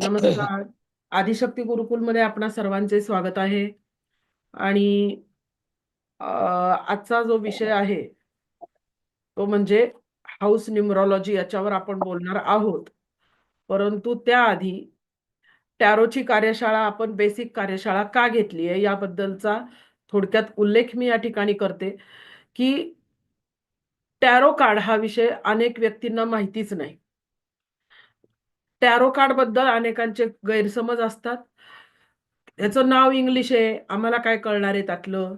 नमस्कार. आदिशक्ती गुरुकुलमध्ये आपणा सर्वांचे स्वागत आहे. आणि आजचा जो विषय आहे तो म्हणजे हाऊस न्यूमरॉलॉजी याच्यावर आपण बोलणार आहोत. परंतु त्याआधी टॅरोची कार्यशाळा आपण बेसिक कार्यशाळा का घेतली आहे याबद्दलचा थोडक्यात उल्लेख मी या ठिकाणी करते, की टॅरो कार्ड हा विषय अनेक व्यक्तींना माहितीच नाही. टॅरो कार्ड बद्दल अनेकांचे गैरसमज असतात. याचं नाव इंग्लिश आहे, आम्हाला काय कळणार आहे त्यातलं?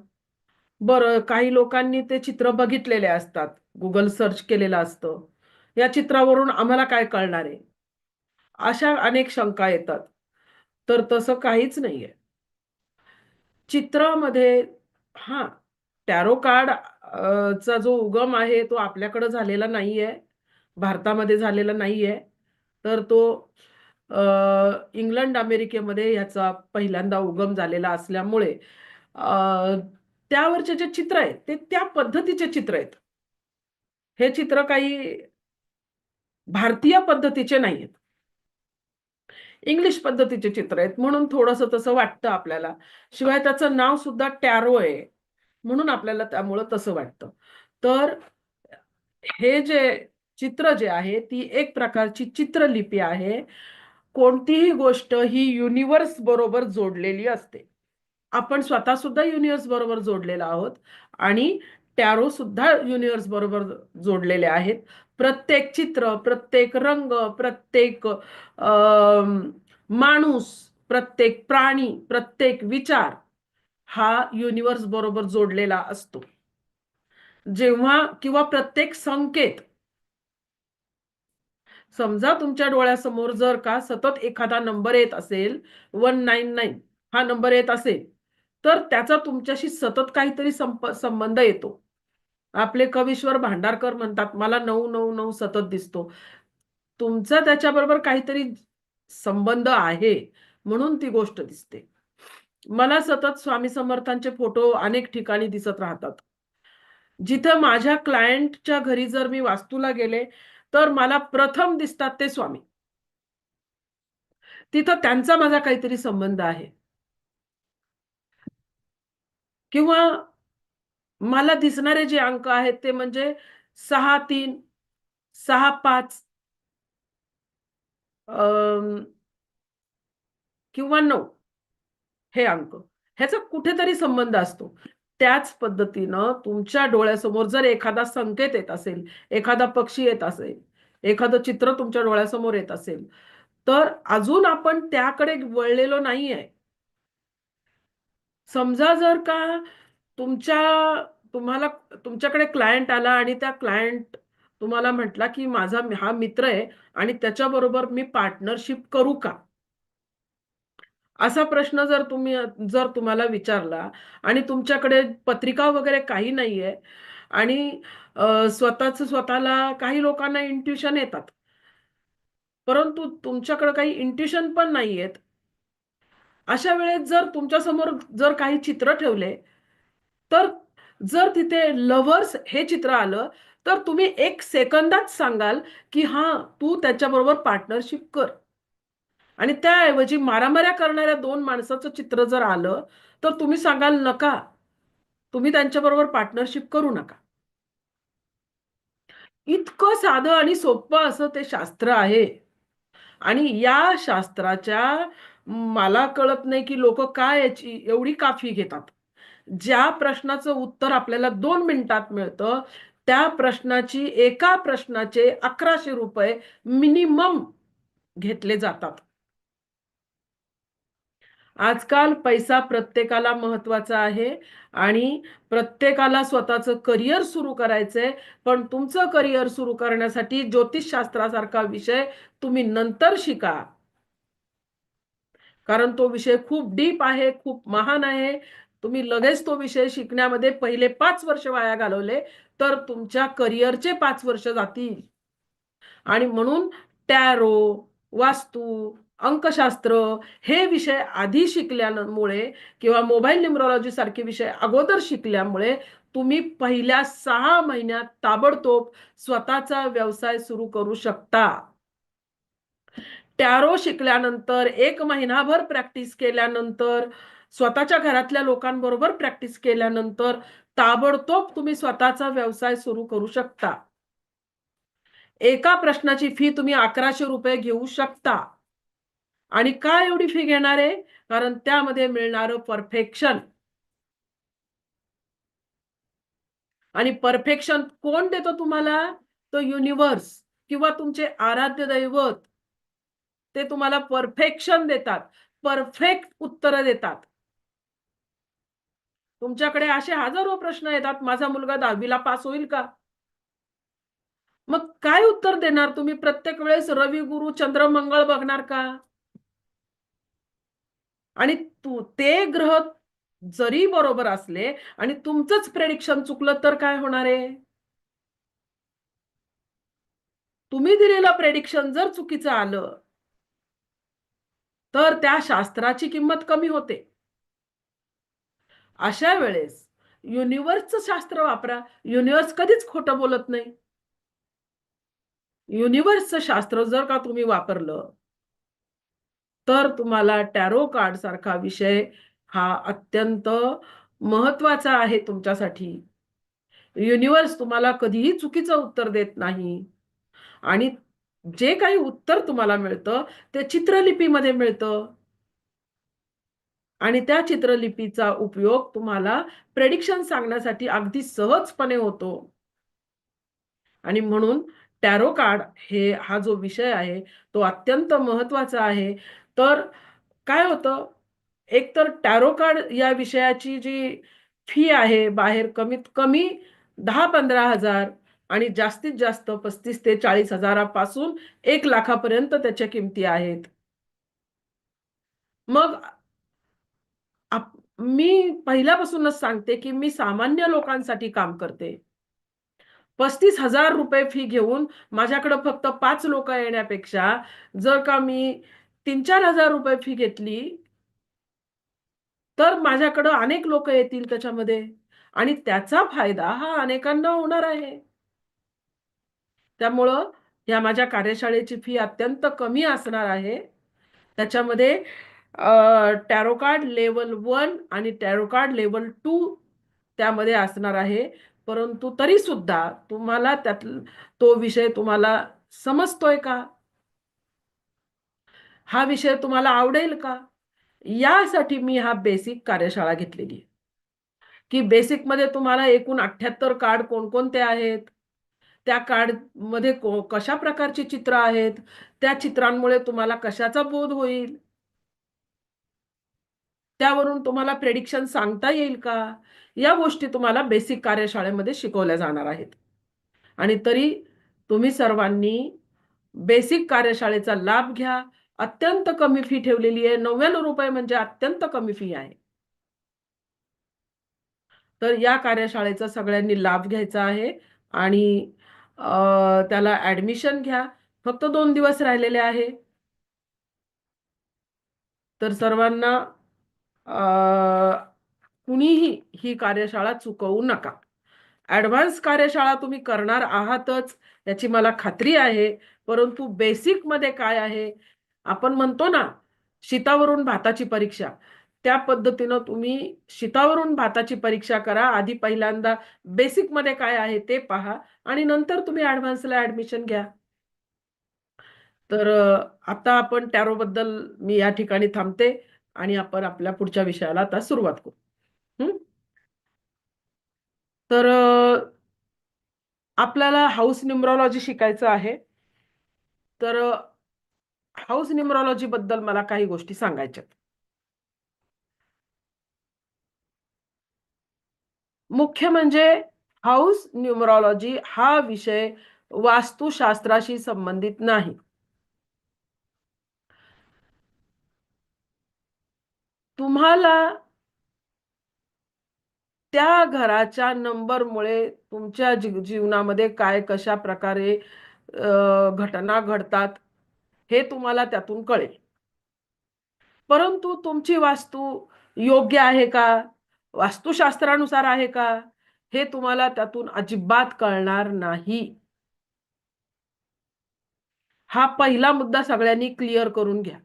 बरं, काही लोकांनी ते चित्र बघितलेले असतात. Google सर्च केलेलं असतं. या चित्रावरून आम्हाला काय कळणार आहे? अशा अनेक शंका येतात. तर तसं काहीच नाहीये. चित्रामध्ये हां, टॅरो कार्ड चा जो उगम आहे तो आपल्याकडे झालेला नाहीये. भारतामध्ये झालेला नाहीये. तर तो अ, इंग्लंड, अमेरिकेमध्ये याचा पहिल्यांदा उगम झालेला असल्यामुळे त्यावरचे जे चित्र आहेत, ते त्या पद्धतीचे चित्र आहेत. हे चित्र काही भारतीय पद्धतीचे नाहीयेत. इंग्लिश पद्धतीचे चित्र आहेत म्हणून थोडंसं तसं वाटतं आपल्याला. शिवाय त्याचं नाव सुद्धा टॅरो आहे. म्हणून आपल्याला त्यामुळं तसं वाटतं. तर हे जे चित्र जे आहे, ती एक प्रकारची चित्रलिपी आहे. कोणतीही गोष्ट ही युनिव्हर्स बरोबर जोडलेली असते. आपण स्वतः सुद्धा युनिव्हर्स बरोबर जोडलेलो आहोत आणि टॅरो सुद्धा युनिव्हर्स बरोबर जोडलेले आहेत. प्रत्येक चित्र, प्रत्येक रंग, प्रत्येक माणूस, प्रत्येक प्राणी, प्रत्येक विचार हा युनिव्हर्स बरोबर जोडलेला असतो. जेव्हा किंवा प्रत्येक संकेत समजा तुमच्या डोळ्यासमोर जर का सतत एखादा नंबर येत असेल, 199 हा नंबर येत असेल, तर त्याचा तुमच्याशी सतत काहीतरी संबंध येतो. आपले कवीश्वर भांडारकर म्हणतात, "मला 999 सतत दिसतो." तुमचा त्याच्याबरोबर काहीतरी संबंध आहे, म्हणून ती गोष्ट दिसते. मला सतत स्वामी समर्थांचे फोटो अनेक ठिकाणी दिसत राहतात. जिथं माझ्या क्लायंटच्या घरी जर मी वास्तूला गेले, तर मला प्रथम दिसतात ते स्वामी. तिथं त्यांचा माझा काहीतरी संबंध आहे. किंवा मला दिसणारे जे अंक आहेत ते म्हणजे 6-3, 6-5 किंवा 9 हे अंक. ह्याचा कुठेतरी संबंध असतो. त्याच पद्धतीनं तुमच्या डोळ्यासमोर जर एखादा संकेत येत असेल, एखादा पक्षी येत असेल, एखादं चित्र तुमच्या डोळ्यासमोर येत असेल, तर अजून आपण त्याकडे वळलेलो नाहीये. समजा जर का तुमच्या तुम्हाला तुमच्याकडे क्लायंट आला आणि त्या क्लायंट तुम्हाला म्हटला, की माझा हा मित्र आहे आणि त्याच्याबरोबर मी पार्टनरशिप करू का? असा प्रश्न जर तुम्हाला विचारला आणि तुमच्याकडे पत्रिका वगैरे काही नाहीये आणि स्वतःला काही लोकांना इंट्युशन येतात. परंतु तुमच्याकडे काही इंट्युशन पण नाहीयेत. अशा वेळेस जर तुमच्यासमोर जर काही चित्र ठेवले, तर जर तिथे लव्हर्स हे चित्र आलं, तर तुम्ही 1 सेकंदात सांगाल, की हां, तू त्याच्याबरोबर पार्टनरशिप कर. आणि त्याऐवजी मारामाऱ्या करणाऱ्या 2 माणसाचं चित्र जर आलं, तर तुम्ही सांगाल नका. तुम्ही त्यांच्याबरोबर पार्टनरशिप करू नका. इतकं साधं आणि सोप्पं असं ते शास्त्र आहे. आणि या शास्त्राच्या मला कळत नाही, की लोकं का याची एवढी काफी घेतात. ज्या प्रश्नाचं उत्तर आपल्याला 2 मिनिटात मिळतं, त्या प्रश्नाची एका प्रश्नाचे ₹1100 मिनिमम घेतले जातात. आजकाल पैसा प्रत्येकाला महत्त्वाचा आहे आणि प्रत्येकाला स्वतःचं करियर सुरू करायचंय. पण तुमचं करियर सुरू करण्यासाठी ज्योतिषशास्त्रासारखा विषय तुम्ही नंतर शिका. कारण तो विषय खूप डीप आहे, खूप महान आहे. तुम्ही लगेच तो विषय शिकण्यामध्ये पहिले 5 वर्ष वाया घालवले, तर तुमच्या करियरचे 5 वर्ष जातील. आणि म्हणून टॅरो, वास्तू, अंकशास्त्र हे विषय आधी शिकल्यामुळे किंवा मोबाईल न्यूमरॉलॉजी सारखे विषय अगोदर शिकल्यामुळे तुम्ही पहिल्या 6 महिन्यात ताबडतोब स्वतःचा व्यवसाय सुरू करू शकता. टॅरो शिकल्यानंतर 1 महिनाभर प्रॅक्टिस केल्यानंतर, स्वतःच्या घरातल्या लोकांबरोबर प्रॅक्टिस केल्यानंतर ताबडतोब तुम्ही स्वतःचा व्यवसाय सुरू करू शकता. एका प्रश्नाची फी तुम्ही ₹1100 घेऊ शकता. आणि का एवढी फी घेणार आहे? कारण त्यामध्ये मिळणारं परफेक्शन आणि परफेक्शन कोण देतो तुम्हाला? तो युनिव्हर्स किंवा तुमचे आराध्य दैवत. ते तुम्हाला परफेक्शन देतात. परफेक्ट उत्तरं देतात. तुमच्याकडे असे हजारो प्रश्न येतात, माझा मुलगा 10वी ला पास होईल का? मग काय उत्तर देणार तुम्ही? प्रत्येक वेळेस रवी, गुरु, चंद्र, मंगळ बघणार का? आणि ते ग्रह जरी बरोबर असले आणि तुमचंच प्रेडिक्शन चुकलं तर काय होणार आहे? तुम्ही दिलेलं प्रेडिक्शन जर चुकीचं आलं, तर त्या शास्त्राची किंमत कमी होते. अशा वेळेस युनिव्हर्सचं शास्त्र वापरा. युनिव्हर्स कधीच खोटं बोलत नाही. युनिव्हर्सचं शास्त्र जर का तुम्ही वापरलं, तर तुम्हाला टॅरो कार्ड सारखा विषय हा अत्यंत महत्त्वाचा आहे तुमच्यासाठी. युनिव्हर्स तुम्हाला कधीही चुकीचं उत्तर देत नाही आणि जे काही उत्तर तुम्हाला मिळतं, ते चित्रलिपीमध्ये मिळतं आणि त्या चित्रलिपीचा उपयोग तुम्हाला प्रेडिक्शन सांगण्यासाठी अगदी सहजपणे होतो. आणि म्हणून टॅरो कार्ड हा जो विषय आहे, तो अत्यंत महत्त्वाचा आहे. तर काय होतं, एकतर टॅरो कार्ड या विषयाची जी फी आहे बाहेर कमीत कमी 10,000-15,000 आणि जास्तीत जास्त 35,000 ते 40,000 पासून 1,00,000 पर्यंत त्याच्या किमती आहेत. मग मी पहिल्यापासूनच सांगते, की मी सामान्य लोकांसाठी काम करते. ₹35,000 फी घेऊन माझ्याकडे फक्त 5 लोकं येण्यापेक्षा जर का मी ₹3,000-4,000 फी घेतली, तर माझ्याकडं अनेक लोकं येतील त्याच्यामध्ये आणि त्याचा फायदा हा अनेकांना होणार आहे. त्यामुळं या माझ्या कार्यशाळेची फी अत्यंत कमी असणार आहे. त्याच्यामध्ये टॅरो कार्ड लेव्हल 1 आणि टॅरो कार्ड लेव्हल 2 त्यामध्ये असणार आहे. परंतु तरीसुद्धा तुम्हाला तो विषय तुम्हाला समजतोय का? हा विषय तुम्हाला आवडेल का? यासाठी मी हा बेसिक कार्यशाळा घेतलेली आहे, की बेसिकमध्ये तुम्हाला एकूण 78 कार्ड कोणकोणते आहेत? त्या कार्डमध्ये कशा प्रकारची चित्र आहेत? त्या चित्रांमुळे तुम्हाला कशाचा बोध होईल? त्यावरून तुम्हाला प्रेडिक्शन सांगता येईल का? या गोष्टी तुम्हाला बेसिक कार्यशाळेमध्ये शिकवल्या जाणार आहेत. आणि तरी तुम्ही सर्वांनी बेसिक कार्यशाळेचा लाभ घ्या. अत्यंत कमी फी ठेवलेली आहे. ₹99 म्हणजे अत्यंत कमी फी आहे. तर या कार्यशाळेचा सगळ्यांनी लाभ घ्यायचा आहे आणि त्याला ॲडमिशन घ्या. फक्त 2 दिवस राहिलेले आहे. तर सर्वांना कुणीही ही कार्यशाळा चुकवू नका. ॲडव्हान्स कार्यशाळा तुम्ही करणार आहातच याची मला खात्री आहे. परंतु बेसिकमध्ये काय आहे, आपण म्हणतो ना, शीतावरून भाताची परीक्षा. त्या पद्धतीनं तुम्ही शीतावरून भाताची परीक्षा करा. आधी पहिल्यांदा बेसिकमध्ये काय आहे ते पहा आणि नंतर तुम्ही ॲडव्हान्सला ॲडमिशन घ्या. तर आता आपण टॅरोबद्दल मी या ठिकाणी थांबते आणि आपण आपल्या पुढच्या विषयाला आता सुरुवात करू. हं. तर आपल्याला हाऊस न्यूमरॉलॉजी शिकायचं आहे. तर हाऊस न्यूमरॉलॉजीबद्दल मला काही गोष्टी सांगायच्यात. मुख्य म्हणजे हाऊस न्यूमरॉलॉजी हा विषय वास्तुशास्त्राशी संबंधित नाही. तुम्हाला त्या घराच्या नंबरमुळे तुमच्या जीवनामध्ये काय कशा प्रकारे घटना घडतात, हे तुम्हाला त्यातून कळेल. परंतु तुमची वास्तू योग्य आहे का? वास्तुशास्त्रानुसार आहे का? हे तुम्हाला त्यातून अजिबात कळणार नाही. हा पहिला मुद्दा सगळ्यांनी क्लिअर करून घ्या.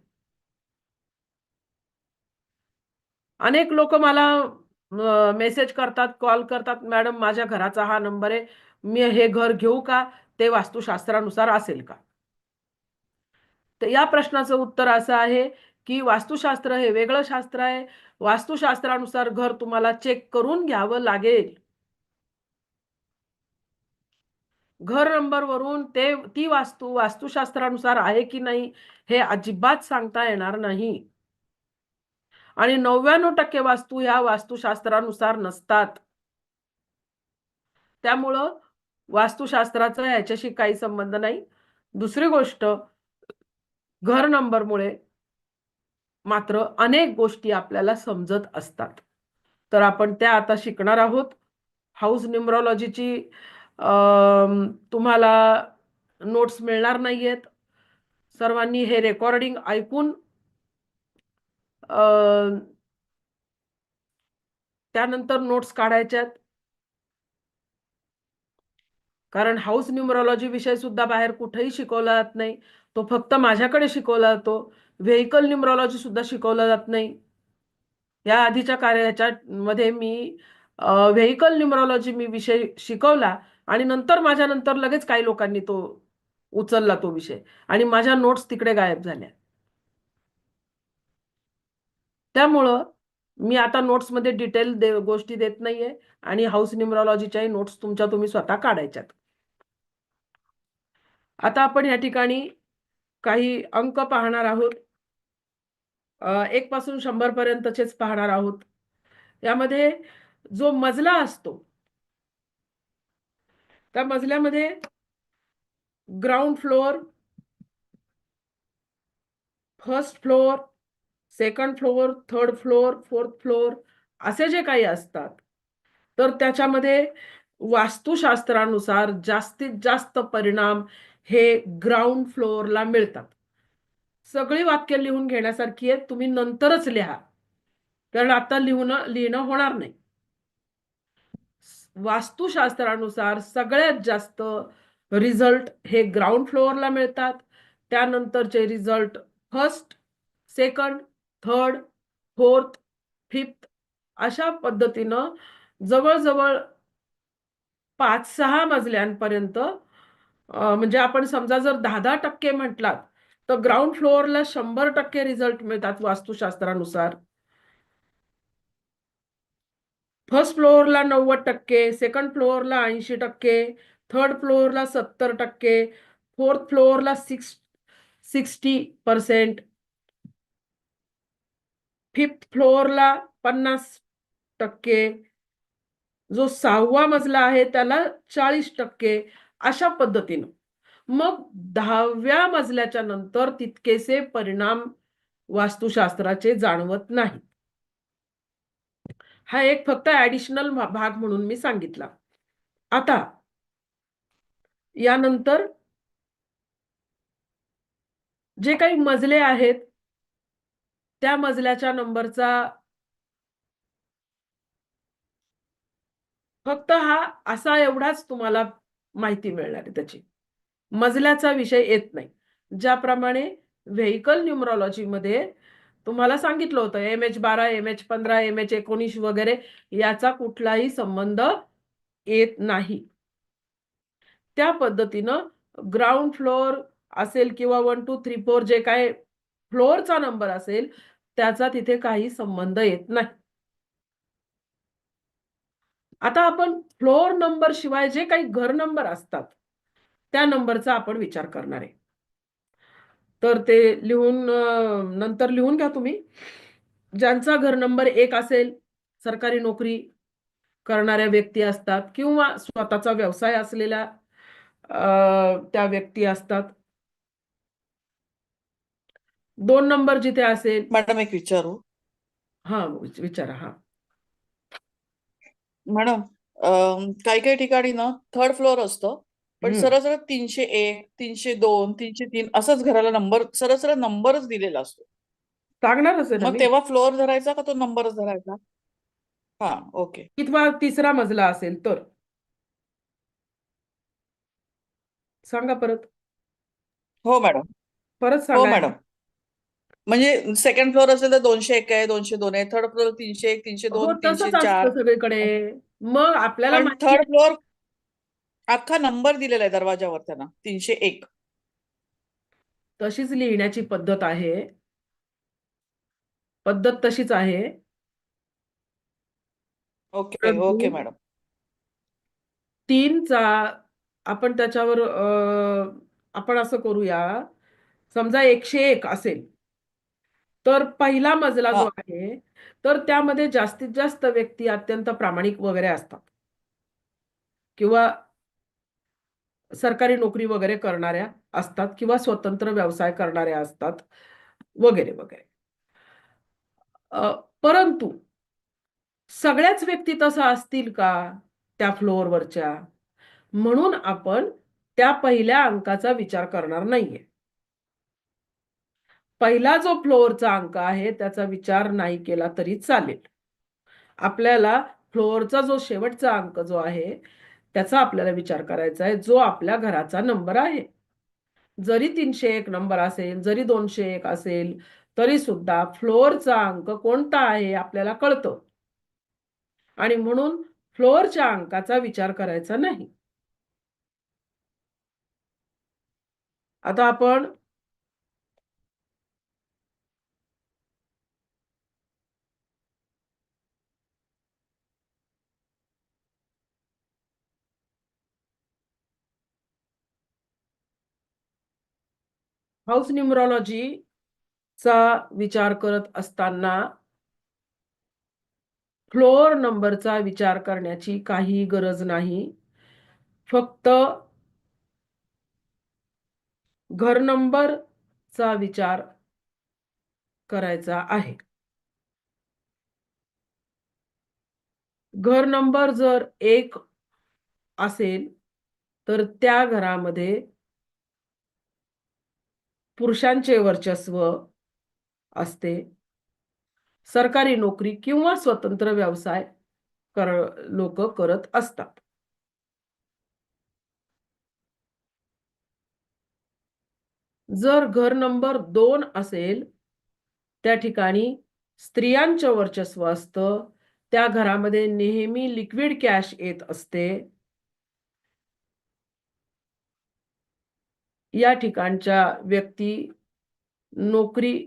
अनेक लोक मला मेसेज करतात, कॉल करतात, मॅडम माझ्या घराचा हा नंबर आहे, मी हे घर घेऊ का? ते वास्तुशास्त्रानुसार असेल का? तर या प्रश्नाचं उत्तर असं आहे, की वास्तुशास्त्र हे वेगळं शास्त्र आहे. वास्तुशास्त्रानुसार घर तुम्हाला चेक करून घ्यावं लागेल. घर नंबरवरून ती वास्तू वास्तुशास्त्रानुसार आहे की नाही हे अजिबात सांगता येणार नाही. आणि 99% वास्तू ह्या वास्तुशास्त्रानुसार नसतात. त्यामुळं वास्तुशास्त्राचा ह्याच्याशी काही संबंध नाही. दुसरी गोष्ट, घर नंबरमुळे मात्र अनेक गोष्टी आपल्याला समजत असतात. तर आपण त्या आता शिकणार आहोत. हाऊस न्यूमरॉलॉजीची तुम्हाला नोट्स मिळणार नाहीयेत. सर्वांनी हे रेकॉर्डिंग ऐकून अ, त्यानंतर नोट्स काढायच्यात. कारण हाऊस न्यूमरॉलॉजी विषय सुद्धा बाहेर कुठेही शिकवला जात नाही. तो फक्त माझ्याकडे शिकवला जातो. व्हेइकल न्यूमरॉलॉजी सुद्धा शिकवला जात नाही. या आधीच्या ह्याच्यामध्ये मी व्हेइकल न्यूमरॉलॉजी विषय शिकवला आणि नंतर माझ्यानंतर लगेच काही लोकांनी तो उचलला तो विषय आणि माझ्या नोट्स तिकडे गायब झाल्या. त्यामुळं मी आता नोट्समध्ये डिटेल गोष्टी देत नाहीये आणि हाऊस न्यूमरॉलॉजीच्याही नोट्स तुम्ही स्वतः काढायच्यात. आता आपण या ठिकाणी काही अंक पाहणार आहोत. 1 पासून 100 पर्यंतचेच पाहणार आहोत. यामध्ये जो मजला असतो, त्या मजल्यामध्ये ground floor, first floor, second floor, third floor, fourth floor असे जे काही असतात, तर त्याच्यामध्ये वास्तुशास्त्रानुसार जास्तीत जास्त परिणाम हे ग्राउंड फ्लोअरला मिळतात. सगळी वाक्य लिहून घेण्यासारखी आहेत. तुम्ही नंतरच लिहा. कारण आता लिहिणं होणार नाही. वास्तुशास्त्रानुसार सगळ्यात जास्त रिझल्ट हे ग्राउंड फ्लोअरला मिळतात. त्यानंतरचे result first, second, third, fourth, fifth अशा पद्धतीनं जवळ-जवळ 5-6 मजल्यांपर्यंत म्हणजे आपण समजा जर 10-10% म्हटलात, तर ग्राउंड फ्लोअरला 100% रिझल्ट मिळतात वास्तुशास्त्रानुसार. फर्स्ट फ्लोअरला 90%, सेकंड फ्लोअरला 80%, थर्ड फ्लोअरला 70%, फोर्थ फ्लोअरला 60%, फिफ्थ फ्लोअरला 50%, जो 6वा मजला आहे त्याला 40% अशा पद्धतीनं. मग 10व्या मजल्याच्या नंतर तितकेसे परिणाम वास्तुशास्त्राचे जाणवत नाहीत. हा एक फक्त ॲडिशनल भाग म्हणून मी सांगितला. आता यानंतर जे काही मजले आहेत, त्या मजल्याच्या नंबरचा फक्त हा असा एवढाच तुम्हाला माहिती मिळणार आहे त्याची. मजल्याचा विषय येत नाही. ज्याप्रमाणे व्हेइकल न्यूमरॉलॉजीमध्ये तुम्हाला सांगितलं होतं MH12, MH15, MH19 वगैरे याचा कुठलाही संबंध येत नाही. त्या पद्धतीनं ग्राउंड फ्लोअर असेल किंवा 1, 2, 3, 4 जे काही फ्लोअरचा नंबर असेल, त्याचा तिथे काही संबंध येत नाही. आता आपण फ्लोअर नंबर शिवाय जे काही घर नंबर असतात, त्या नंबरचा आपण विचार करणार आहे. तर ते नंतर लिहून घ्या तुम्ही. ज्यांचा घर नंबर 1 असेल, सरकारी नोकरी करणाऱ्या व्यक्ती असतात किंवा स्वतःचा व्यवसाय असलेल्या त्या व्यक्ती असतात. 2 नंबर जिथे असेल मॅडम एक विचारू. हां, विचारा. हां. मॅडम काही काही ठिकाणी ना थर्ड फ्लोअर असतं, पण हं. सरळ सरळ 301, 302, 303 असंच घराला नंबर सरळ सरळ नंबरच दिलेला असतो. सांगणारच आहे ना मग मी. तेव्हा फ्लोअर धरायचा का तो नंबरच धरायचा? हा, ओके. कितवा तिसरा मजला असेल तर? सांगा परत. हो मॅडम. परत हो सांगा. मॅडम. म्हणजे सेकंड फ्लोअर असेल तर 201 आहे, 202 आहे. थर्ड फ्लोअर 301, 302, हो, तीनशे तसंच असतं चार सगळीकडे. मग आपल्याला पण माहिती थर्ड आहे. फ्लोअर अख्खा नंबर दिलेला आहे दरवाजावर त्यांना 301. तशीच लिहिण्याची पद्धत आहे. पद्धत तशीच आहे. ओके परंतु ओके मॅडम. 3चा आपण त्याच्यावर आपण असं करूया. समजा 101 असेल, तर पहिला मजला हा. जो आहे, तर त्यामध्ये जास्तीत जास्त व्यक्ती अत्यंत प्रामाणिक वगैरे असतात किंवा सरकारी नोकरी वगैरे करणाऱ्या असतात किंवा स्वतंत्र व्यवसाय करणाऱ्या असतात वगैरे, वगैरे. परंतु सगळ्याच व्यक्ती तसं असतील का त्या फ्लोअरवरच्या? म्हणून आपण त्या पहिल्या अंकाचा विचार करणार नाहीये. पहिला जो फ्लोअरचा अंक आहे त्याचा विचार नाही केला तरी चालेल. आपल्याला फ्लोअरचा जो शेवटचा अंक जो आहे, त्याचा आपल्याला विचार करायचा आहे, जो आपल्या घराचा नंबर आहे. जरी 301 नंबर असेल, जरी 201 असेल, तरी सुद्धा फ्लोअरचा अंक कोणता आहे आपल्याला कळतं आणि म्हणून फ्लोअरच्या अंकाचा विचार करायचा नाही. आता आपण हाऊस न्यूमरॉलॉजीचा विचार करत असताना फ्लोअर नंबरचा विचार करण्याची काही गरज नाही. फक्त घर नंबरचा विचार करायचा आहे. घर नंबर जर 1 असेल, तर त्या घरामध्ये पुरुषांचे वर्चस्व असते. सरकारी नोकरी किंवा स्वतंत्र व्यवसाय कर लोकं करत असतात. जर घर नंबर 2 असेल, त्या ठिकाणी स्त्रियांचं वर्चस्व असतं. त्या घरामध्ये नेहमी लिक्विड कॅश येत असते. या ठिकाणच्या व्यक्ती नोकरी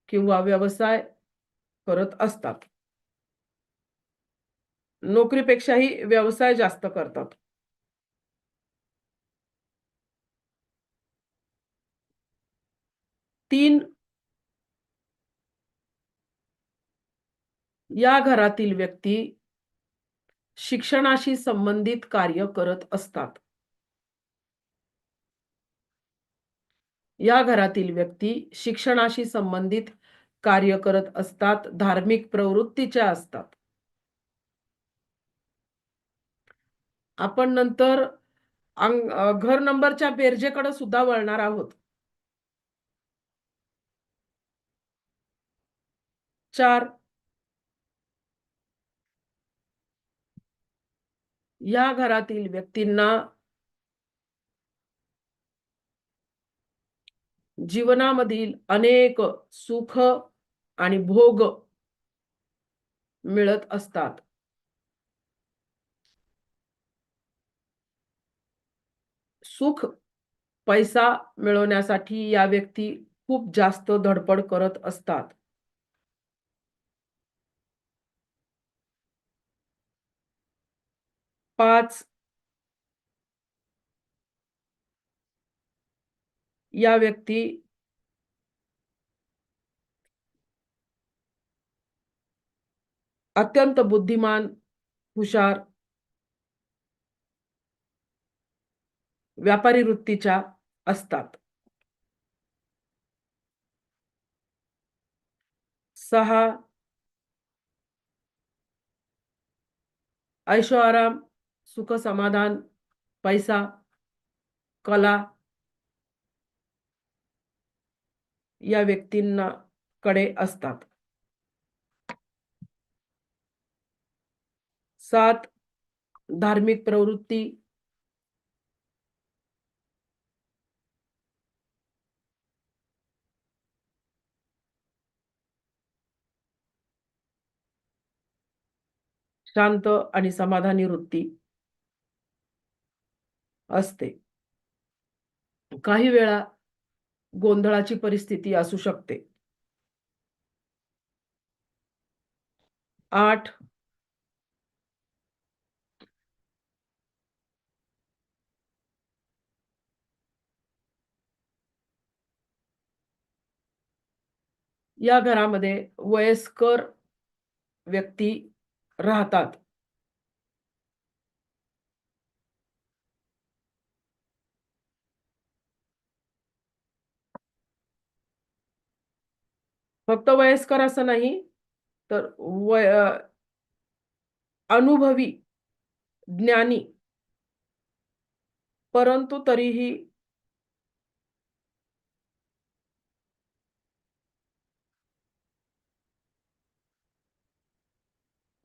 किंवा व्यवसाय करत असतात. नोकरीपेक्षाही व्यवसाय जास्त करतात. 3 या घरातील व्यक्ती शिक्षणाशी संबंधित कार्य करत असतात. या घरातील व्यक्ती शिक्षणाशी संबंधित कार्य करत असतात, धार्मिक प्रवृत्तीच्या असतात. आपण नंतर घर नंबरच्या बेरजेकडे सुद्धा वळणार आहोत. 4 या घरातील व्यक्तींना जीवनामधील अनेक सुख आणि भोग मिळत असतात. सुख, पैसा मिळवण्यासाठी या व्यक्ती खूप जास्त धडपड करत असतात. 5 या व्यक्ती अत्यंत बुद्धिमान, हुशार, व्यापारी वृत्तीच्या असतात. 6 ऐशोआराम, सुख समाधान, पैसा, कला या व्यक्तींना कडे असतात. 7 धार्मिक प्रवृत्ती, शांत आणि समाधानी वृत्ती असते. काही वेळा गोंधळाची परिस्थिती असू शकते. 8 या घरामध्ये वयस्कर व्यक्ती राहतात. फक्त वयस्कर असं नाही, तर अनुभवी, ज्ञानी, परंतु तरीही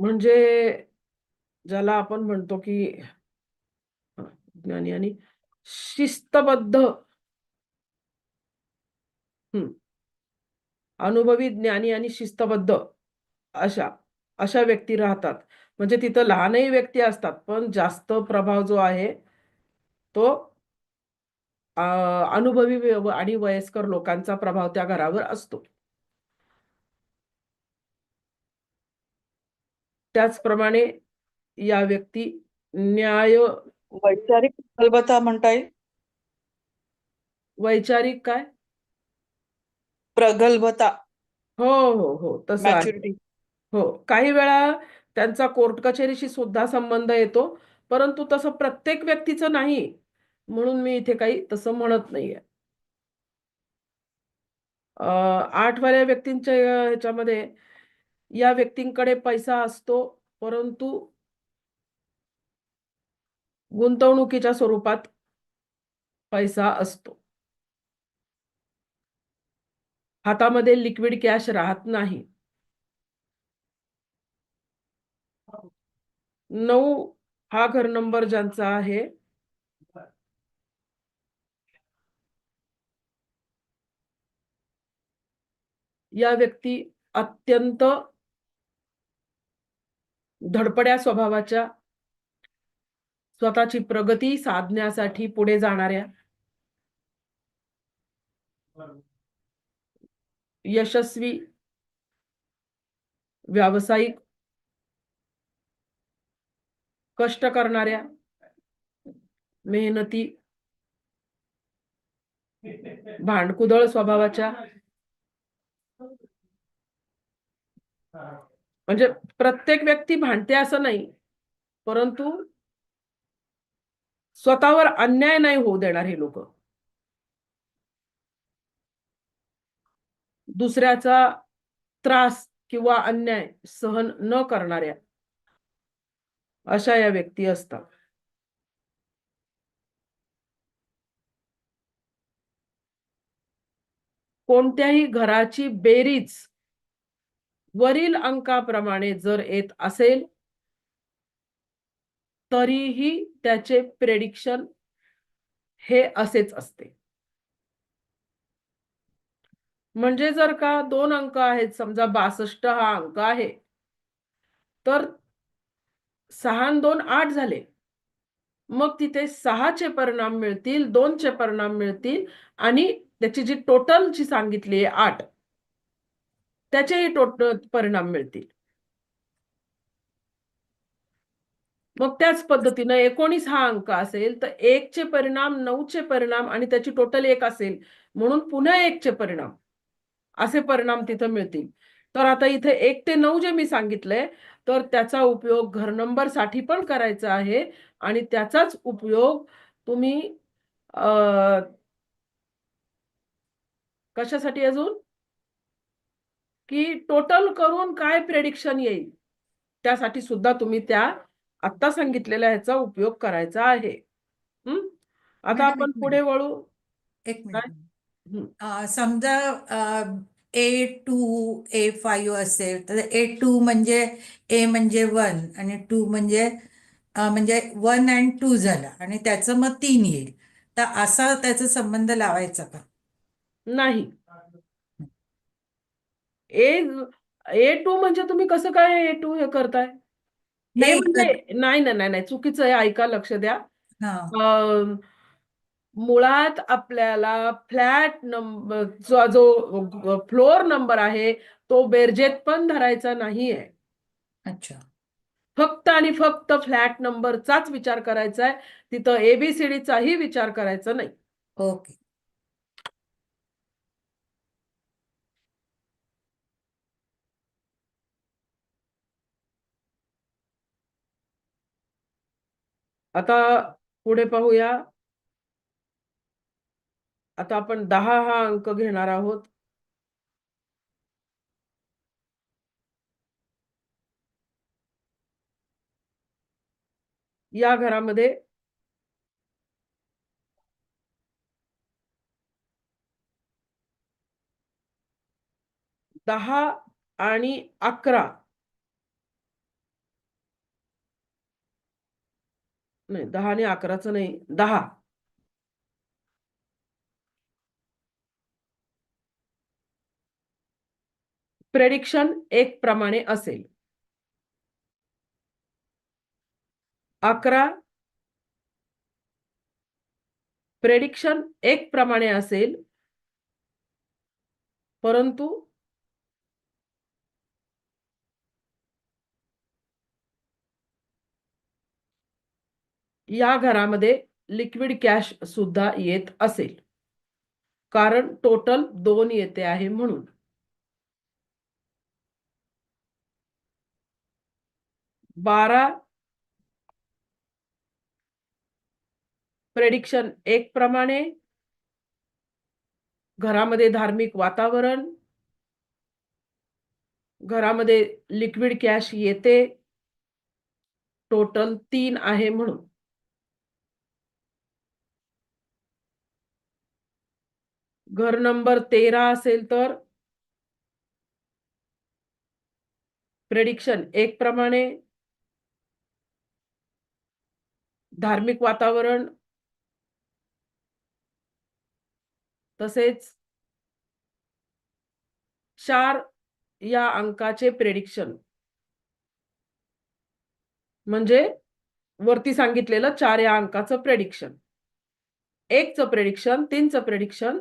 म्हणजे ज्याला आपण म्हणतो की ज्ञानी आणि शिस्तबद्ध हं, अनुभवी, ज्ञानी आणि शिस्तबद्ध अशा अशा व्यक्ती राहतात. म्हणजे तिथं लहानही व्यक्ती असतात, पण जास्त प्रभाव जो आहे तो अ, अनुभवी आणि वयस्कर लोकांचा प्रभाव त्या घरावर असतो. त्याचप्रमाणे या व्यक्ती न्याय वैचारिक प्रगल्भता म्हणता येईल. वैचारिक काय? प्रगल्भता, हो, हो, हो. तसं आहे. मॅच्युरिटी. हो. काही वेळा त्यांचा कोर्ट कचेरीशी सुद्धा संबंध येतो, परंतु तसं प्रत्येक व्यक्तीचं नाही. म्हणून मी इथे काही तसं म्हणत नाहीये. 8 वाल्या व्यक्तींच्या ह्याच्यामध्ये या व्यक्तींकडे पैसा असतो, परंतु गुंतवणुकीच्या स्वरूपात पैसा असतो. हातामध्ये लिक्विड कॅश राहत नाही. 9 हा घर नंबर ज्यांचा आहे या व्यक्ती अत्यंत धडपड्या स्वभावाच्या, स्वतःची प्रगती साधण्यासाठी पुढे जाणाऱ्या, यशस्वी, व्यावसायिक, कष्ट करणाऱ्या, मेहनती, भांडकुदळ स्वभावाच्या म्हणजे प्रत्येक व्यक्ती भांडते असं नाही, परंतु स्वतःवर अन्याय नाही होऊ देणार हे लोकं. दुसऱ्याचा त्रास किंवा अन्याय सहन न करणाऱ्या अशा या व्यक्ती असतात. कोणत्याही घराची बेरीज वरील अंकाप्रमाणे जर येत असेल, तरीही त्याचे प्रेडिक्शन हे असेच असते. म्हणजे जर का 2 अंक आहेत, समजा 62 हा अंक आहे, तर 6 अन् 2 8 झाले. मग तिथे 6 चे परिणाम मिळतील, 2 चे परिणाम मिळतील आणि त्याची जी टोटल जी सांगितली आहे 8 त्याचेही परिणाम मिळतील. मग त्याच पद्धतीनं 19 हा अंक असेल, तर 1 चे परिणाम, 9 चे परिणाम आणि त्याची टोटल 1 असेल. म्हणून पुन्हा 1 चे परिणाम. असे परिणाम तिथं मिळतील. तर आता इथे 1 ते 9 जे मी सांगितलंय, तर त्याचा उपयोग घर नंबरसाठी पण करायचा आहे आणि त्याचाच उपयोग तुम्ही अ, कशासाठी अजून? की टोटल करून काय प्रेडिक्शन येईल? त्यासाठी सुद्धा तुम्ही त्या आत्ता सांगितलेल्या ह्याचा उपयोग करायचा आहे. हं. आता मॅडम, आपण एक पुढे मिनिट, वळू. एक काय? मिनिट. हं. समजा A2 A5 असेल, तर A2 म्हणजे A म्हणजे 1 आणि 2 म्हणजे 1 अँड 2 झालं आणि त्याचं मग 3 येईल. तर असा त्याचा संबंध लावायचा का? नाही. ए A2 म्हणजे तुम्ही कसं काय A2 हे करताय? ए नाही म्हणजे नाही नाही नाही नाही, चुकीचं आहे, ऐका, लक्ष द्या. हा अं, मुळात आपल्याला फ्लॅट नंबर जो फ्लोअर नंबर आहे तो बेरजेत पण धरायचा नाहीये. अच्छा फक्त आणि फक्त फ्लॅट नंबरचाच विचार करायचा आहे. तिथं एबीसीडीचाही विचार करायचा नाही. ओके. आता पुढे पाहूया. आता आपण 10 हा अंक घेणार आहोत. या घरामध्ये 10 आणि 11 नाही, 10 आणि 11चं नाही, 10. प्रेडिक्शन 1 प्रमाणे असेल. 11 प्रेडिक्शन 1 प्रमाणे असेल, परंतु या घरामध्ये लिक्विड कॅश सुद्धा येत असेल, कारण टोटल 2 येते आहे म्हणून. 12 प्रेडिक्शन 1 प्रमाणे, घरामध्ये धार्मिक वातावरण, घरामध्ये लिक्विड कॅश येते, टोटल 3 आहे म्हणून. घर नंबर 13 असेल तर प्रेडिक्शन 1 प्रमाणे, धार्मिक वातावरण, तसेच 4 या अंकाचे प्रेडिक्शन, म्हणजे वरती सांगितलेलं 4 या अंकाचं प्रेडिक्शन, 1चं प्रेडिक्शन, 3चं प्रेडिक्शन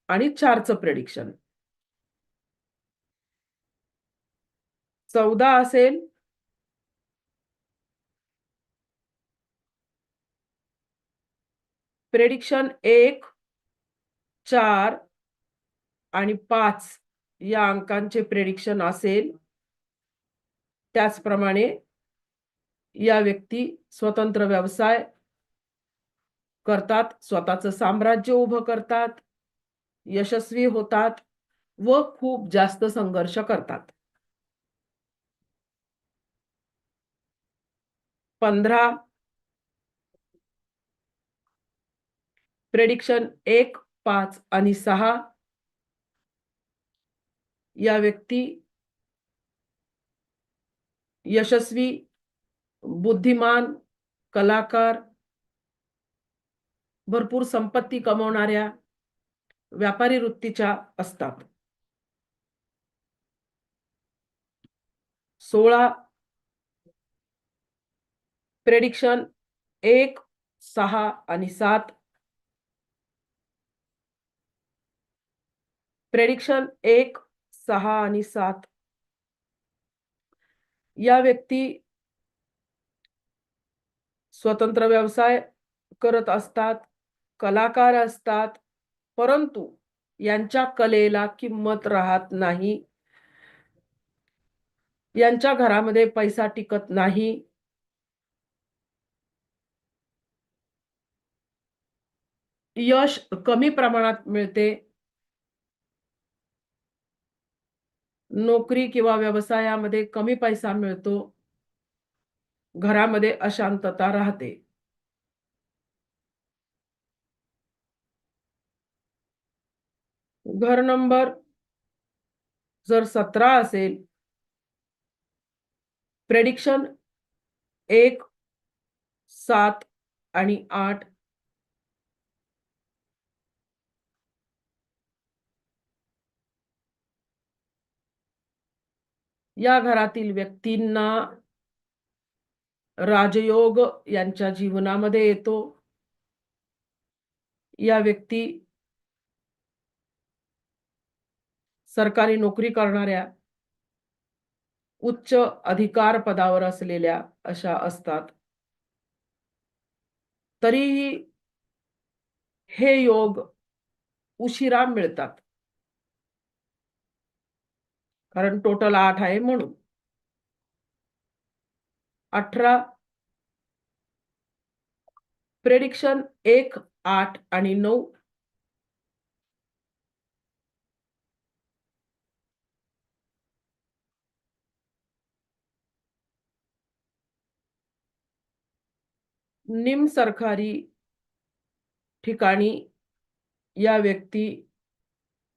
आणि 4चं प्रेडिक्शन. 14 असेल प्रेडिक्शन 1, 4 आणि 5 या अंकांचे प्रेडिक्शन असेल. त्याचप्रमाणे या व्यक्ती स्वतंत्र व्यवसाय करतात, स्वतःचं साम्राज्य उभं करतात, यशस्वी होतात व खूप जास्त संघर्ष करतात. 15 प्रेडिक्शन 1, 5 आणि 6 या व्यक्ती यशस्वी, बुद्धिमान, कलाकार, भरपूर संपत्ती कमवणाऱ्या, व्यापारी वृत्तीच्या असतात. 16 प्रेडिक्शन 1, 6 आणि 7 प्रेडिक्शन 1, 6 आणि 7 या व्यक्ती स्वतंत्र व्यवसाय करत असतात, कलाकार असतात, परंतु यांच्या कलेला किंमत राहत नाही. यांच्या घरामध्ये पैसा टिकत नाही. यश कमी प्रमाणात मिळते. नोकरी किंवा व्यवसायामध्ये कमी पैसा मिळतो. घरामध्ये अशांतता राहते. घर नंबर जर 17 असेल, प्रेडिक्शन 1, 7 आणि 8 या घरातील व्यक्तींना राजयोग यांच्या जीवनामध्ये येतो. या व्यक्ती सरकारी नोकरी करणाऱ्या, उच्च अधिकार पदावर असलेल्या अशा असतात. तरीही हे योग उशिरा मिळतात. कारण टोटल 8 आहे म्हणून. 18 प्रेडिक्शन 1, 8 आणि 9 निमसरकारी ठिकाणी या व्यक्ती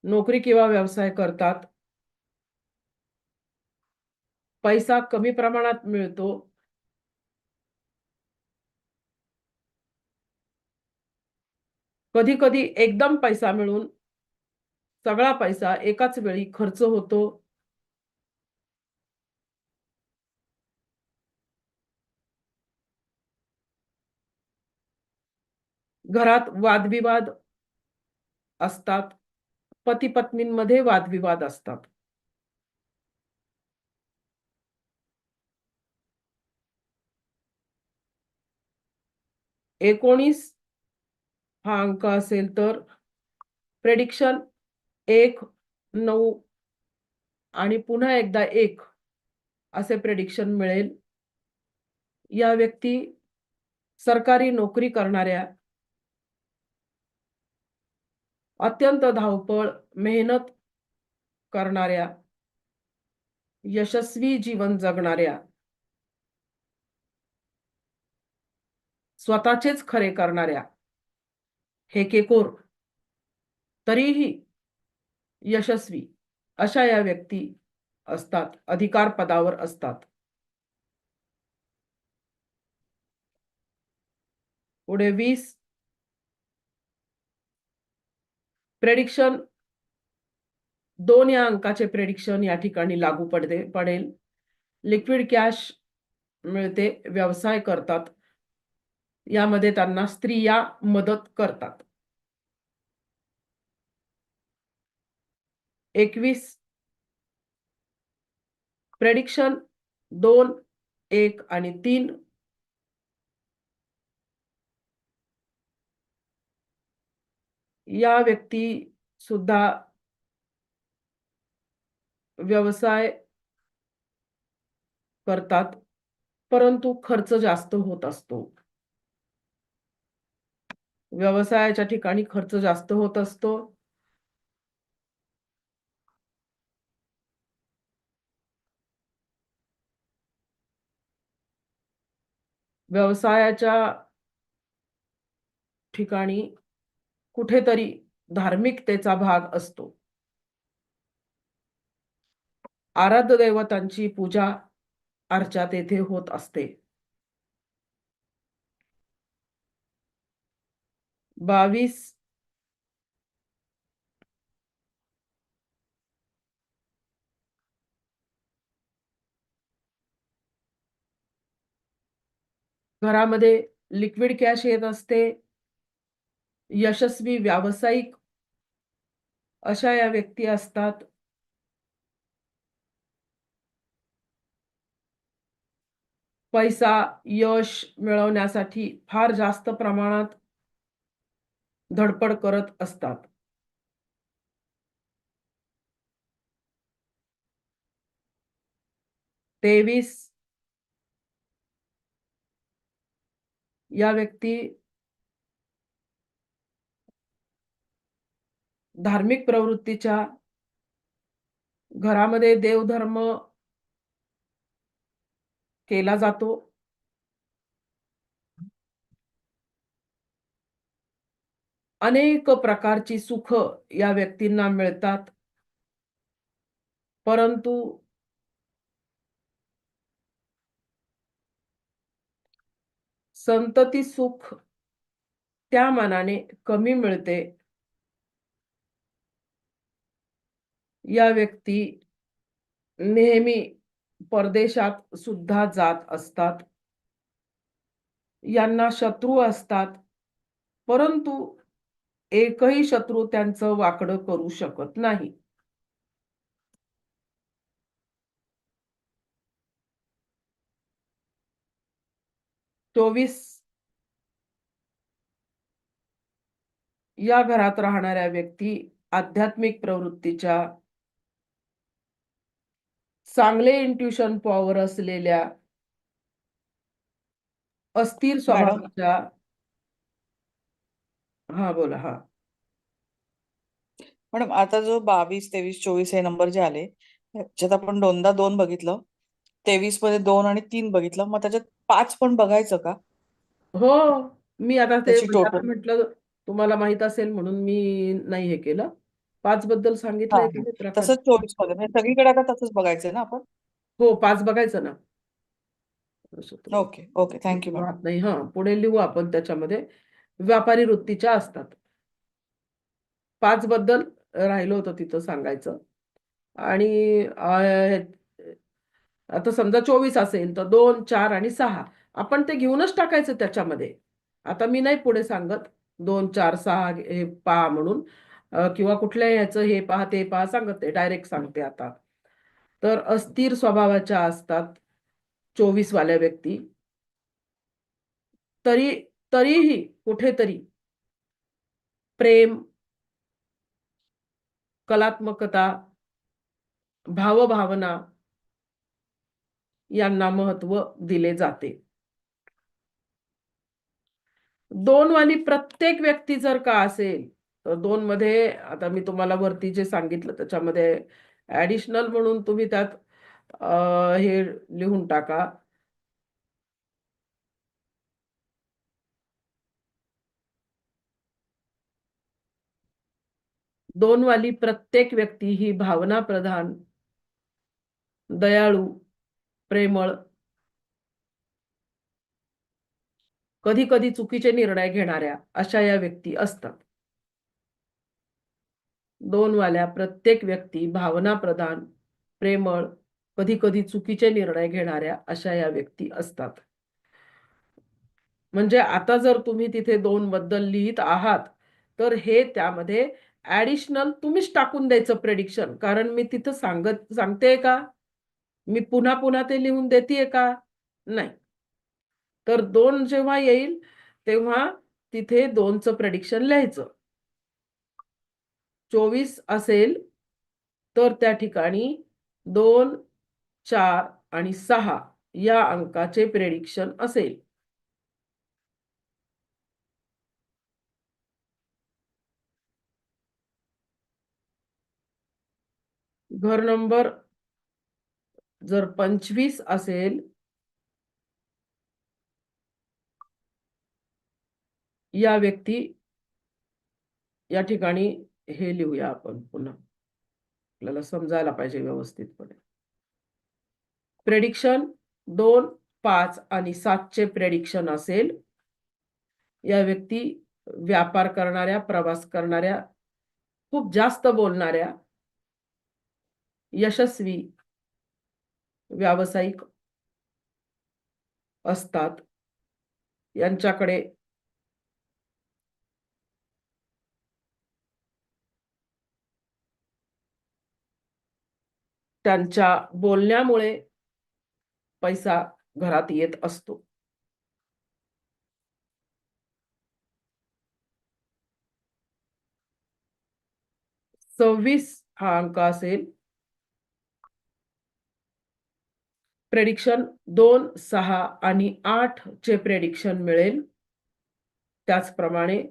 नोकरी किंवा व्यवसाय करतात. पैसा कमी प्रमाणात मिळतो. कधी-कधी एकदम पैसा मिळून सगळा पैसा एकाच वेळी खर्च होतो. घरात वादविवाद असतात. पती-पत्नींमध्ये वादविवाद असतात. 19 हा अंक असेल तर प्रेडिक्शन 1, 9 आणि पुन्हा एकदा 1 असे प्रेडिक्शन मिळेल. या व्यक्ती सरकारी नोकरी करणाऱ्या, अत्यंत धावपळ, मेहनत करणाऱ्या, यशस्वी जीवन जगणाऱ्या, स्वतःचेच खरे करणाऱ्या, हेकेखोर तरीही यशस्वी अशा या व्यक्ती असतात, अधिकार पदावर असतात. पुढे 20 प्रेडिक्शन 2 या अंकाचे प्रेडिक्शन या ठिकाणी लागू पडेल. लिक्विड कॅश मिळते, व्यवसाय करतात. यामध्ये त्यांना स्त्रिया मदत करतात. 21 प्रेडिक्शन 2, 1 आणि 3 या व्यक्ती सुद्धा व्यवसाय करतात, परंतु खर्च जास्त होत असतो. व्यवसायाच्या ठिकाणी खर्च जास्त होत असतो. व्यवसायाच्या ठिकाणी कुठेतरी धार्मिकतेचा भाग असतो. आराध्य दैवतांची पूजा अर्चा तेथे होत असते. 22 घरामध्ये लिक्विड कॅश येत असते. यशस्वी व्यावसायिक अशा या व्यक्ती असतात. पैसा, यश मिळवण्यासाठी फार जास्त प्रमाणात धडपड करत असतात. 23 या व्यक्ती धार्मिक प्रवृत्तीच्या, घरामध्ये देवधर्म केला जातो. अनेक प्रकारची सुख या व्यक्तींना मिळतात. परंतु संतती सुख त्या मानाने कमी मिळते. या व्यक्ती नेहमी परदेशात सुद्धा जात असतात. यांना शत्रू असतात, परंतु एकही शत्रू त्यांचं वाकडं करू शकत नाही. चोवीस या घरात राहणाऱ्या व्यक्ती आध्यात्मिक प्रवृत्तीच्या, चांगले इंट्युशन पॉवर असलेल्या, अस्थिर मॅडम स्वभावाच्या. हा बोला. हा मॅडम आता जो 22, 23, 24 हे नंबर जे आले त्याच्यात आपण दोनदा 2 बघितलं, 23 मध्ये 2 आणि 3 बघितलं, मग त्याच्यात 5 पण बघायचं का? हो, मी आता ते त्याची म्हणजे आता टोटल. म्हटलं तुम्हाला माहित असेल म्हणून मी नाही हे केलं. 5 बद्दल हा सांगितलंय का हा मित्राकडे? तसंच 24 मध्ये म्हणजे सगळीकडे आता तसंच बघायचंय ना आपण? हो, 5 बघायचं ना. असं तर ओके ओके, थँक्यू मॅडम. राहत नाही. हां, पुढे लिहू आपण त्याच्यामध्ये. व्यापारी वृत्तीच्या असतात. 5 बद्दल राहिलं होतं तिथं सांगायचं. आणि आता समजा 24 असेल तर 2, 4 आणि 6 आपण ते घेऊनच टाकायचं त्याच्यामध्ये. आता मी नाही पुढे सांगत 2, 4, 6 हे पहा म्हणून, किंवा कुठल्या ह्याचं हे पहा, ते पहा सांगत नाही. डायरेक्ट सांगते आता. तर अस्थिर स्वभावाच्या असतात 24 वाल्या व्यक्ती. तरी तरीही कुठेतरी प्रेम, कलात्मकता, भावभावना यांना महत्त्व दिले जाते. 2 वाली प्रत्येक व्यक्ती जर का असेल, तर 2 मध्ये आता मी तुम्हाला वरती जे सांगितलं त्याच्यामध्ये ॲडिशनल म्हणून तुम्ही त्यात हे लिहून टाका. दोन वाली प्रत्येक व्यक्ती ही भावनाप्रधान, दयाळू, प्रेमळ, कधी-कधी चुकीचे निर्णय घेणाऱ्या अशा या व्यक्ती असतात. 2 वाल्या प्रत्येक व्यक्ती भावनाप्रधान, प्रेमळ, कधी-कधी चुकीचे निर्णय घेणाऱ्या अशा या व्यक्ती असतात. म्हणजे आता जर तुम्ही तिथे 2 बद्दल लिहीत आहात, तर हे त्यामध्ये ॲडिशनल तुम्हीच टाकून द्यायचं प्रेडिक्शन. कारण मी तिथं सांगतेय का? मी पुन्हा-पुन्हा ते लिहून देतीये का? नाही. तर 2 जेव्हा येईल, तेव्हा तिथे 2चं प्रेडिक्शन लिहायचं. 24 असेल, तर त्या ठिकाणी 2, 4 आणि 6 या अंकाचे प्रेडिक्शन असेल. घर नंबर जर 25 असेल, या व्यक्ती या ठिकाणी हे लिहूया आपण पुन्हा. आपल्याला समजायला पाहिजे व्यवस्थितपणे. प्रेडिक्शन 2, 5 आणि 7 चे प्रेडिक्शन असेल. या व्यक्ती व्यापार करणाऱ्या, प्रवास करणाऱ्या, खूप जास्त बोलणाऱ्या, यशस्वी, व्यावसायिक असतात. यांच्याकडे त्यांच्या बोलण्यामुळे पैसा घरात येत असतो. 26 हा अंक असेल. प्रेडिक्शन 2, 6 आणि 8 चे प्रेडिक्शन मिळेल. त्याचप्रमाणे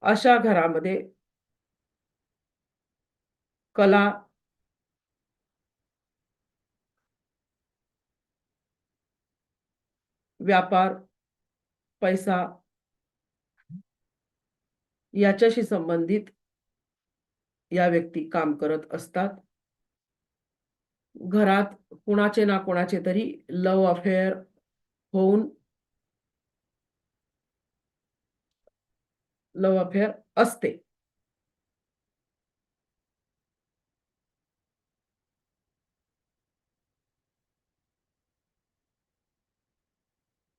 अशा घरामध्ये कला, व्यापार, पैसा याच्याशी संबंधित या व्यक्ती काम करत असतात. घरात कुणाचे ना कुणाचे तरी लव्ह अफेअर होऊन लव्ह अफेअर असते.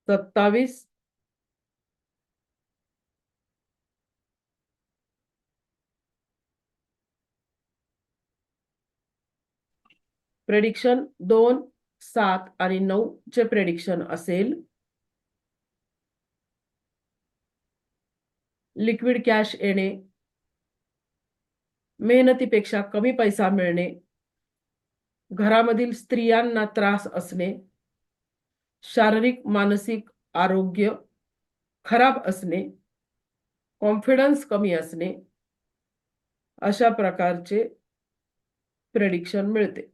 27, प्रेडिक्शन 2, 7 आणि 9 चे प्रेडिक्शन असेल लिक्विड कॅश येणे, मेहनतीपेक्षा कमी पैसा मिळणे, घरामधील स्त्रियांना त्रास असणे, शारीरिक मानसिक आरोग्य खराब असणे, कॉन्फिडन्स कमी असणे, अशा प्रकारचे प्रेडिक्शन मिळते.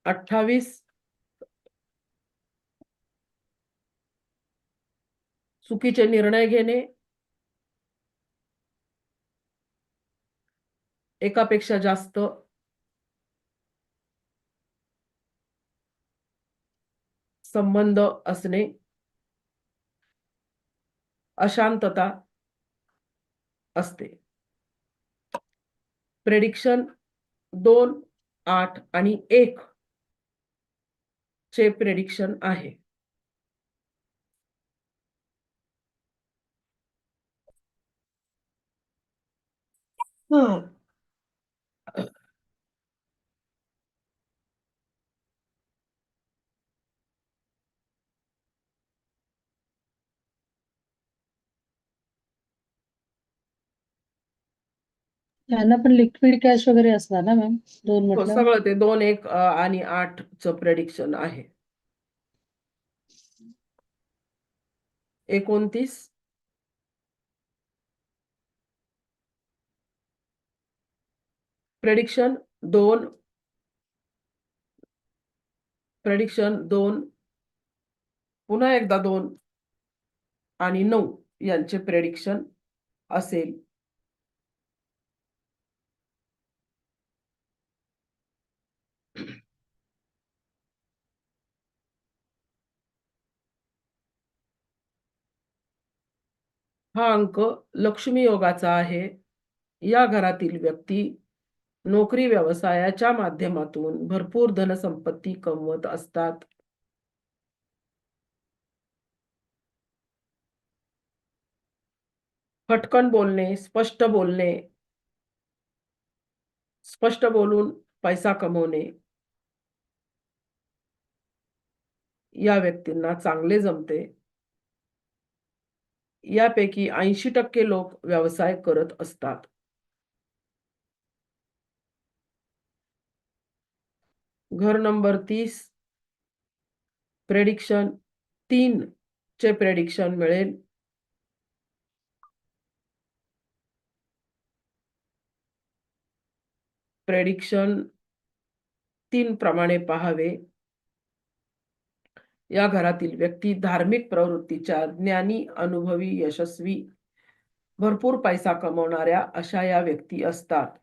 28, चुकीचे निर्णय घेणे, एकापेक्षा जास्त संबंध असणे, अशांतता असते. प्रेडिक्शन 2, 8 आणि 1 चे प्रेडिक्शन आहे. त्यांना पण लिक्विड कॅश वगैरे असणार ना मॅम 2 हो, म्हटलं. सगळं ते 2, 1 आणि 8 चं प्रेडिक्शन आहे. 29, प्रेडिक्शन 2, पुन्हा एकदा 2 आणि 9 यांचे प्रेडिक्शन असेल. हा अंक लक्ष्मी योगाचा आहे. या घरातील व्यक्ती नोकरी व्यवसायाच्या माध्यमातून भरपूर धनसंपत्ती कमवत असतात. फटकन बोलणे, स्पष्ट बोलून पैसा कमवणे या व्यक्तींना चांगले जमते. यापैकी 80% लोक व्यवसाय करत असतात. घर नंबर 30, प्रेडिक्शन 3 चे प्रेडिक्शन मिळेल. प्रेडिक्शन 3 प्रमाणे पाहावे. या घरातील व्यक्ती धार्मिक प्रवृत्तीच्या, ज्ञानी, अनुभवी, यशस्वी, भरपूर पैसा कमवणाऱ्या अशा या व्यक्ती असतात.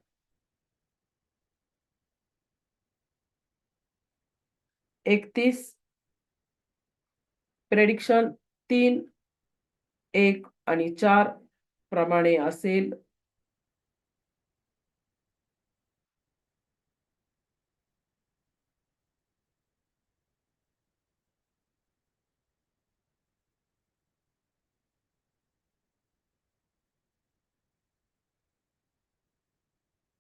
31, प्रेडिक्शन 3, 1 आणि 4 प्रमाणे असेल.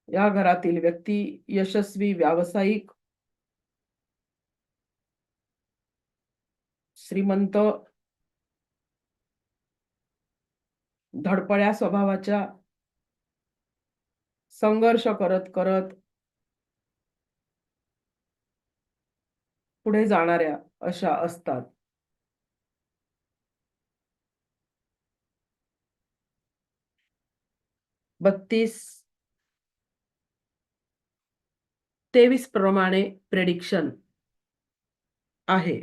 या घरातील व्यक्ती यशस्वी, व्यावसायिक, श्रीमंत, धडपड्या स्वभावाच्या, संघर्ष करत करत पुढे जाणाऱ्या अशा असतात. 32, 23 प्रमाणे प्रेडिक्शन आहे.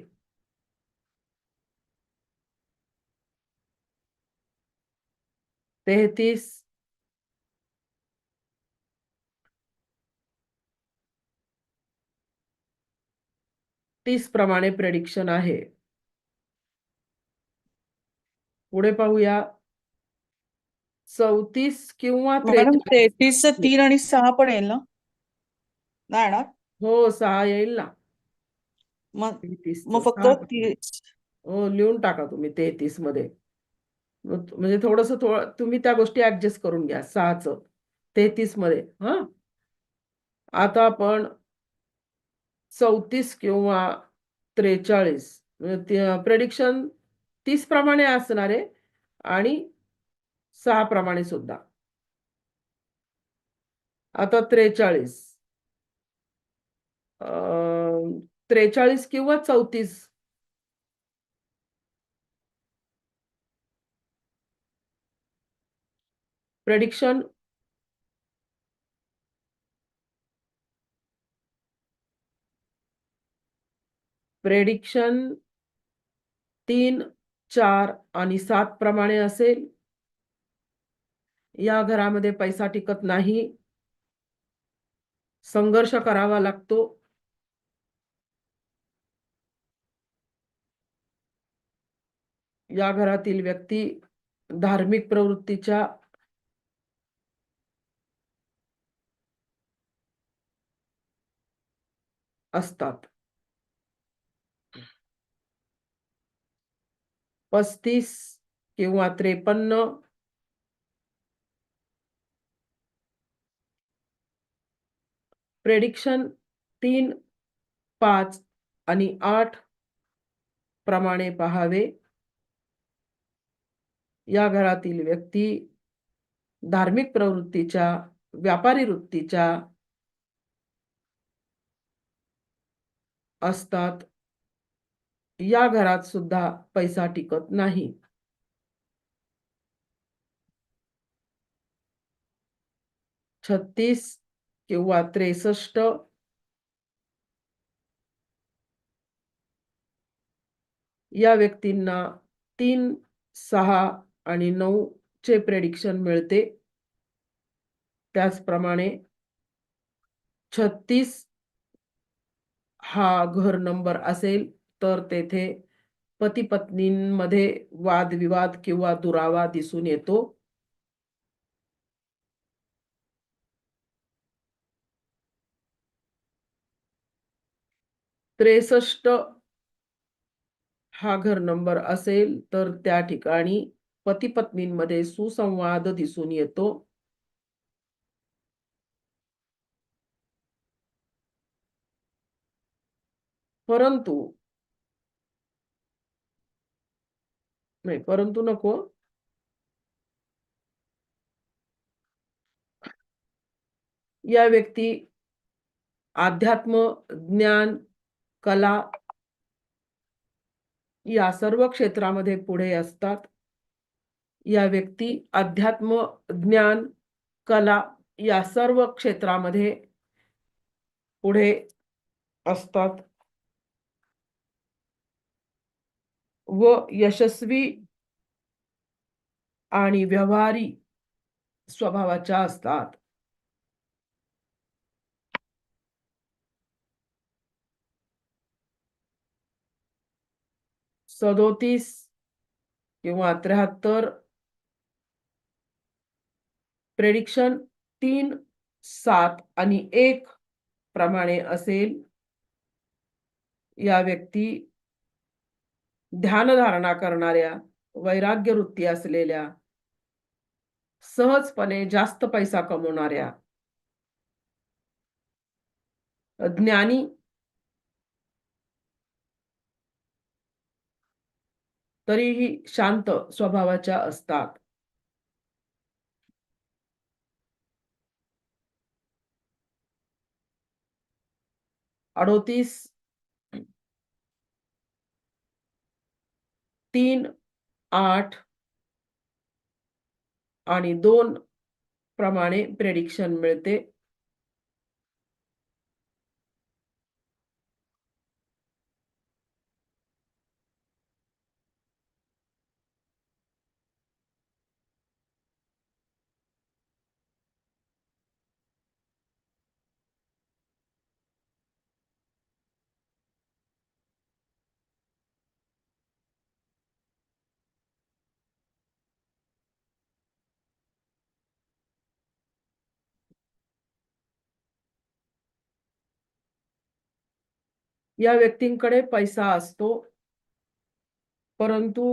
33, 30 प्रमाणे प्रेडिक्शन आहे. पुढे पाहूया. 34 किंवा मॅडम 43. 33चं 3 आणि 6 पण येईल ना? नाही येणार? हो, 6 येईल ना. मग 33 मग फक्त 6%. हो, लिहून टाका तुम्ही 33 मध्ये. म्हणजे थोडस तुम्ही त्या गोष्टी ऍडजस्ट करून घ्या 6चं 33 मध्ये. हा, आता आपण 34 किंवा 43 प्रेडिक्शन 30 प्रमाणे असणार आहे आणि 6 प्रमाणे सुद्धा. आता 43 43 किंवा 34 प्रेडिक्शन प्रेडिक्शन 3, 4 आणि 7 प्रमाणे असेल. या घरामध्ये पैसा टिकत नाही. संघर्ष करावा लागतो. या घरातील व्यक्ती धार्मिक प्रवृत्तीच्या असतात. 35 किंवा 53 प्रेडिक्शन 3, 5 आणि 8 प्रमाणे पहावे. या घरातील व्यक्ती धार्मिक प्रवृत्तीच्या, व्यापारी वृत्तीच्या असतात. या घरात सुद्धा पैसा टिकत नाही. 36 किंवा 63 या व्यक्तींना 3, 6 आणि 9 चे प्रेडिक्शन मिळते. त्याचप्रमाणे 36 हा घर नंबर असेल तर तेथे पती-पत्नींमध्ये वादविवाद किंवा दुरावा दिसून येतो. त्रेसष्ट हा घर नंबर असेल तर त्या ठिकाणी पती-पत्नींमध्ये सुसंवाद दिसून येतो. परंतु नाही, परंतु नको. या व्यक्ती अध्यात्म, ज्ञान, कला या सर्व क्षेत्रामध्ये पुढे असतात. या व्यक्ती अध्यात्म, ज्ञान, कला या सर्व क्षेत्रामध्ये पुढे असतात व यशस्वी आणि व्यवहारी स्वभावाच्या असतात. सदोतीस किंवा 73 प्रेडिक्शन 3, 7 आणि 1 प्रमाणे असेल. या व्यक्ती ध्यानधारणा करणाऱ्या, वैराग्य वृत्ती असलेल्या, सहजपणे जास्त पैसा कमवणाऱ्या, ज्ञानी तरीही शांत स्वभावाच्या असतात. 38 3, 8 आणि 2 प्रमाणे प्रेडिक्शन मिळते. या व्यक्तींकडे पैसा असतो, परंतु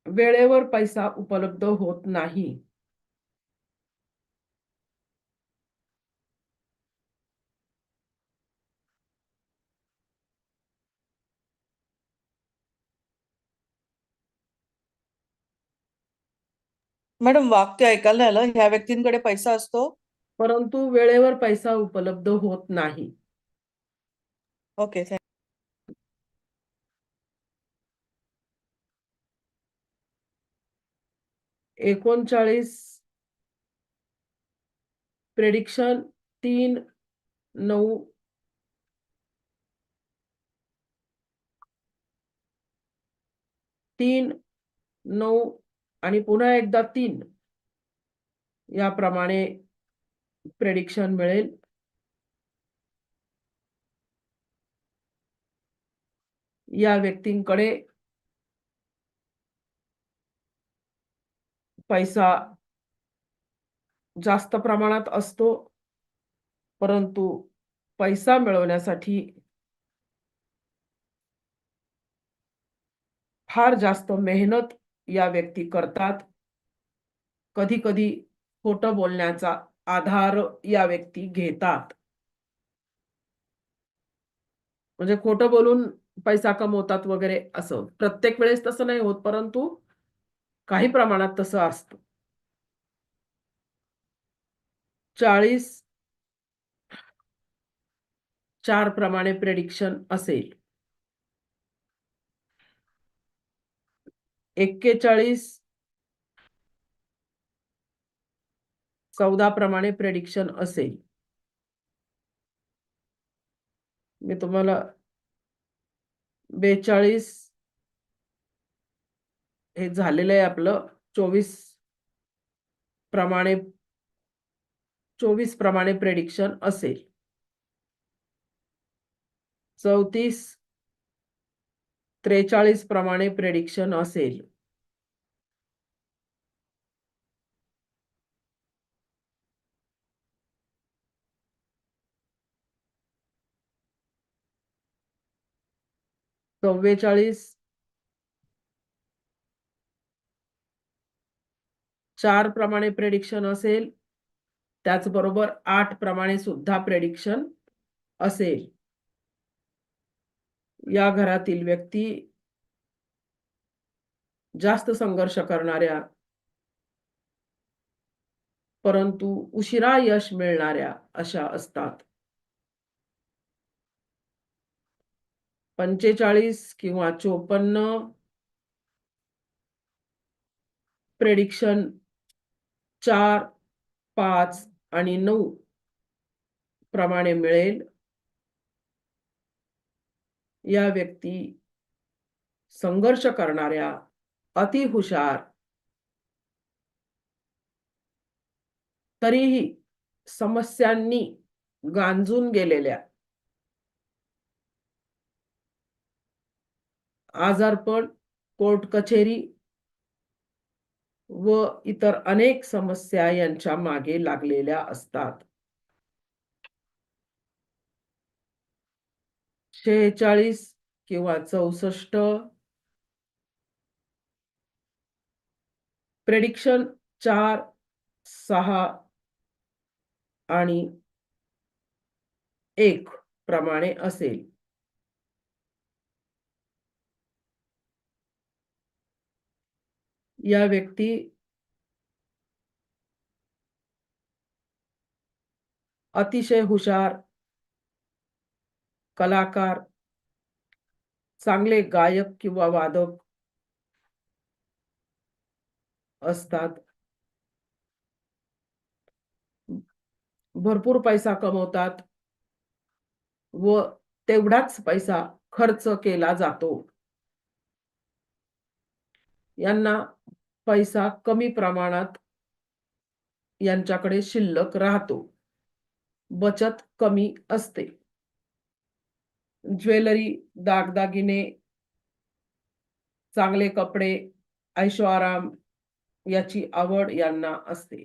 वेळेवर पैसा उपलब्ध होत नाही. मॅडम, वाक्य ऐकायला नाही आलं. ह्या व्यक्तींकडे पैसा असतो. परंतु वेळेवर पैसा उपलब्ध होत नाही. ओके. 39 प्रेडिक्शन 3, 9 3, 9 आणि पुन्हा एकदा 3 याप्रमाणे प्रेडिक्शन मिळेल. या व्यक्तींकडे पैसा जास्त प्रमाणात असतो, परंतु पैसा मिळवण्यासाठी फार जास्त मेहनत या व्यक्ती करतात. कधी-कधी खोटं बोलण्याचा आधार या व्यक्ती घेतात. म्हणजे खोटं बोलून पैसा कमवतात वगैरे असं. प्रत्येक वेळेस तसं नाही होत, परंतु काही प्रमाणात तसं असतं. 40 4 प्रमाणे प्रेडिक्शन असेल. 41 14 प्रमाणे प्रेडिक्शन असेल. मी तुम्हाला 42 हे झालेलं आहे आपलं प्रमाणे 24 प्रमाणे प्रेडिक्शन असेल. 34 43 प्रमाणे प्रेडिक्शन असेल. 44 4 प्रमाणे प्रेडिक्शन असेल. त्याचबरोबर 8 प्रमाणे सुद्धा प्रेडिक्शन असेल. या घरातील व्यक्ती जास्त संघर्ष करणाऱ्या, परंतु उशिरा यश मिळणाऱ्या अशा असतात. 45 किंवा 54 प्रेडिक्शन 4, 5 आणि 9 प्रमाणे मिळेल. या व्यक्ती संघर्ष करणाऱ्या, अतिहुशार, तरीही समस्यांनी गांजून गेलेल्या, आजारपण, कोर्ट कचेरी व इतर अनेक समस्या यांच्या मागे लागलेल्या असतात. 46 किंवा 64 प्रेडिक्शन 4, 6 आणि 1 प्रमाणे असेल. या व्यक्ती अतिशय हुशार, कलाकार, चांगले गायक किंवा वादक असतात. भरपूर पैसा कमवतात व तेवढाच पैसा खर्च केला जातो. यांना पैसा कमी प्रमाणात यांच्याकडे शिल्लक राहतो. बचत कमी असते. ज्वेलरी, दागदागिने, चांगले कपडे, ऐशोआराम याची आवड यांना असते.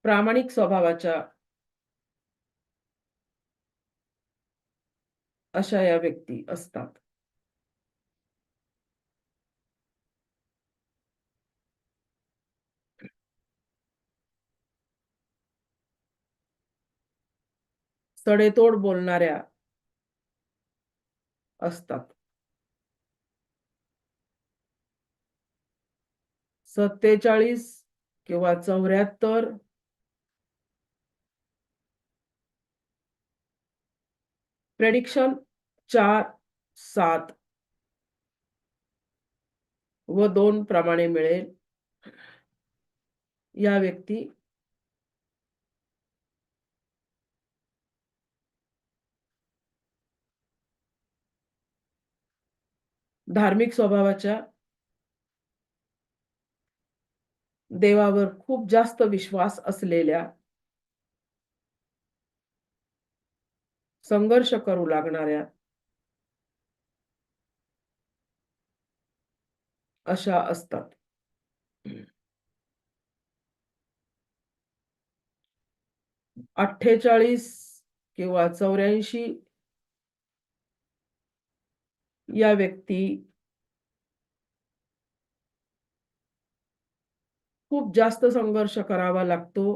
प्रामाणिक स्वभावाच्या अशा या व्यक्ती असतात. सडेतोड बोलणाऱ्या असतात. 47 किंवा 74 प्रेडिक्शन 4, 7 व 2 प्रमाणे मिळेल. या व्यक्ती धार्मिक स्वभावाच्या, देवावर खूप जास्त विश्वास असलेल्या, संघर्ष करू लागणाऱ्या अशा असतात. 48 किंवा 84 या व्यक्ती खूप जास्त संघर्ष करावा लागतो.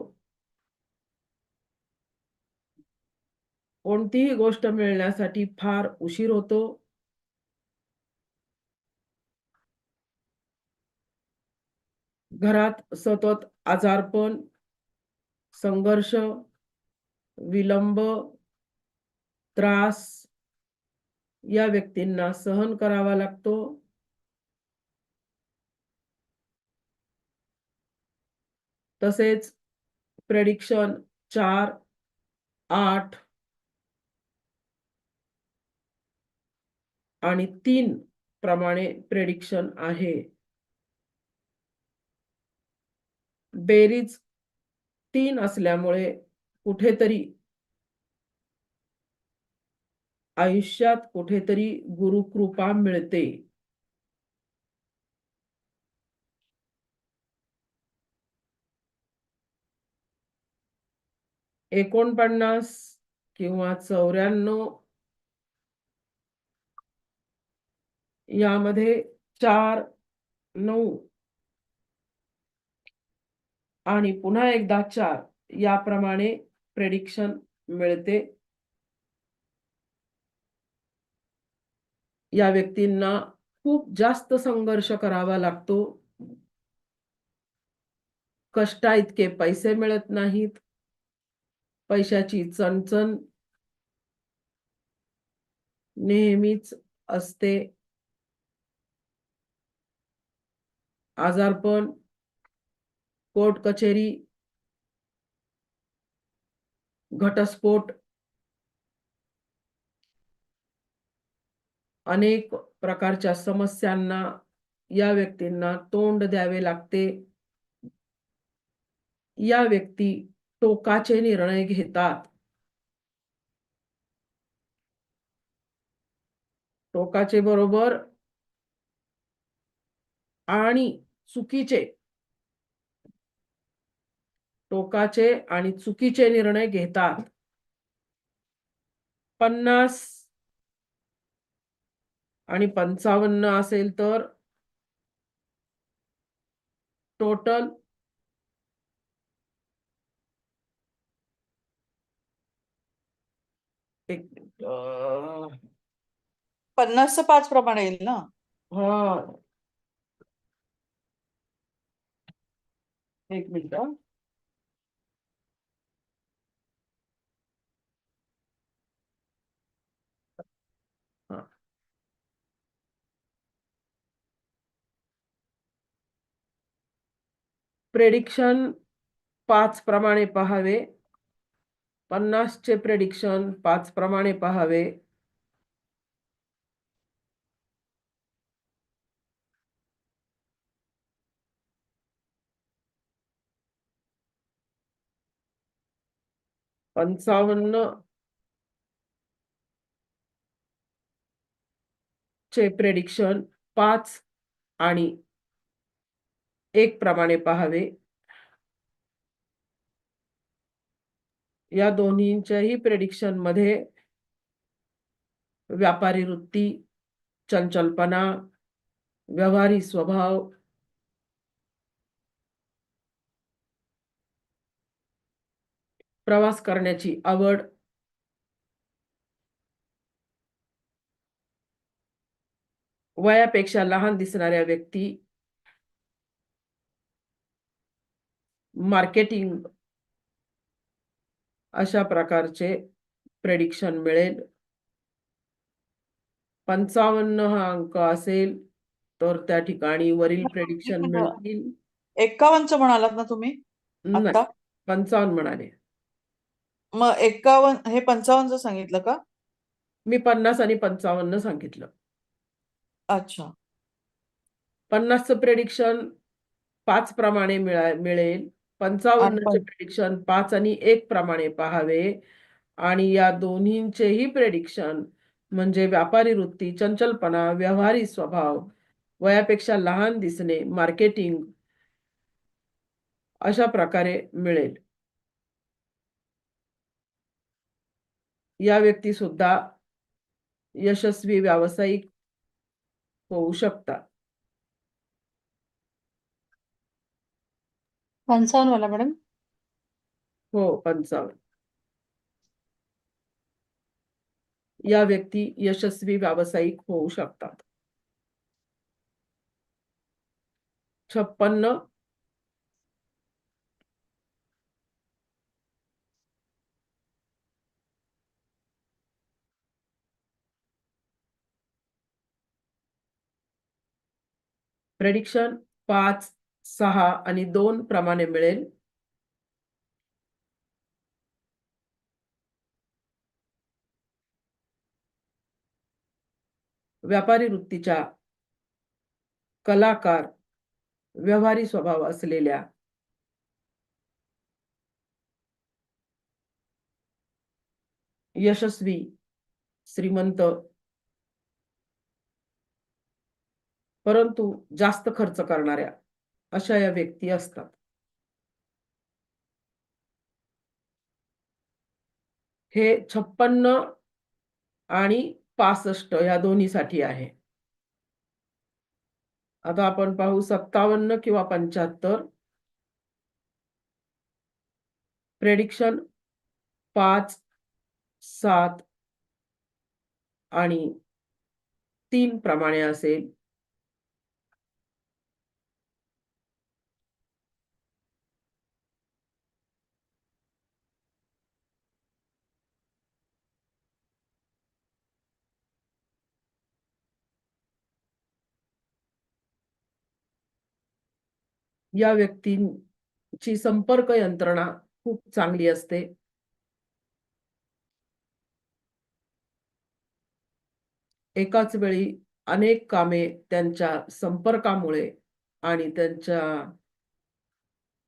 कोणतीही गोष्ट मिळण्यासाठी फार उशीर होतो. घरात सतत आजारपण, संघर्ष, विलंब, त्रास या व्यक्तींना सहन करावा लागतो. तसेच प्रेडिक्शन 4, 8 आणि 3 प्रमाणे प्रेडिक्शन आहे. बेरीज 3 असल्यामुळे कुठेतरी आयुष्यात कुठेतरी गुरुकृपा मिळते. एकोणपन्नास किंवा 94 यामध्ये 4, 9 आणि पुन्हा एकदा 4 याप्रमाणे प्रेडिक्शन मिळते. या व्यक्तींना खूप जास्त संघर्ष करावा लागतो. कष्टा इतके पैसे मिळत नाहीत. पैशाची चणचण नेहमीच असते. आजारपण, कोर्ट कचेरी, घटस्फोट, अनेक प्रकारच्या समस्यांना या व्यक्तींना तोंड द्यावे लागते. या व्यक्ती टोकाचे निर्णय घेतात. टोकाचे बरोबर आणि चुकीचे, टोकाचे आणि चुकीचे निर्णय घेतात. 50 आणि 55 असेल तर टोटल एक 50चं 5 प्रमाणे येईल ना? हा, एक मिनिट. प्रेडिक्शन 5 प्रमाणे पहावे. 50 चे प्रेडिक्शन 5 प्रमाणे पहावे. पंचावन्न चे प्रेडिक्शन 5 आणि 1 प्रमाणे पहावे. या दोन्हींच्याही प्रेडिक्शन मध्ये व्यापारी वृत्ती, चंचलपणा, व्यवहारी स्वभाव, प्रवास करण्याची आवड, वयापेक्षा लहान दिसणाऱ्या व्यक्ती, मार्केटिंग अशा प्रकारचे प्रेडिक्शन मिळेल. 55 हा अंक असेल तर त्या ठिकाणी वरील एक प्रेडिक्शन मिनिट, मिळतील. 51 म्हणालात ना तुम्ही नाही, आता? 55 म्हणाले. मग 51 हे 55 सांगितलं का? मी 50 आणि 55 सांगितलं. अच्छा. 50चं प्रेडिक्शन 5 प्रमाणे मिळेल. आणि 55चे प्रेडिक्शन 5 आणि 1 प्रमाणे पाहावे आणि या दोन्हींचेही प्रेडिक्शन म्हणजे व्यापारी वृत्ती, चंचलपणा, व्यवहारी स्वभाव, वयापेक्षा लहान दिसणे, मार्केटिंग अशा प्रकारे मिळेल. या व्यक्ती सुद्धा यशस्वी व्यावसायिक होऊ शकतात. 55 वाला मॅडम. हो, 55. या व्यक्ती यशस्वी व्यावसायिक होऊ शकतात. 56 प्रेडिक्शन 5, 6 आणि 2 प्रमाणे मिळेल. व्यापारी वृत्तीच्या कलाकार, व्यवहारी स्वभाव असलेल्या यशस्वी, श्रीमंत परंतु जास्त खर्च करणाऱ्या अशा या व्यक्ती असतात. हे 56 आणि 65 या दोन्हीसाठी आहे. आता आपण पाहू 57 किंवा 75 प्रेडिक्शन 5, 7 आणि 3 प्रमाणे असेल. या व्यक्तींची संपर्क यंत्रणा खूप चांगली असते. एकाच वेळी अनेक कामे त्यांच्या संपर्कामुळे आणि त्यांच्या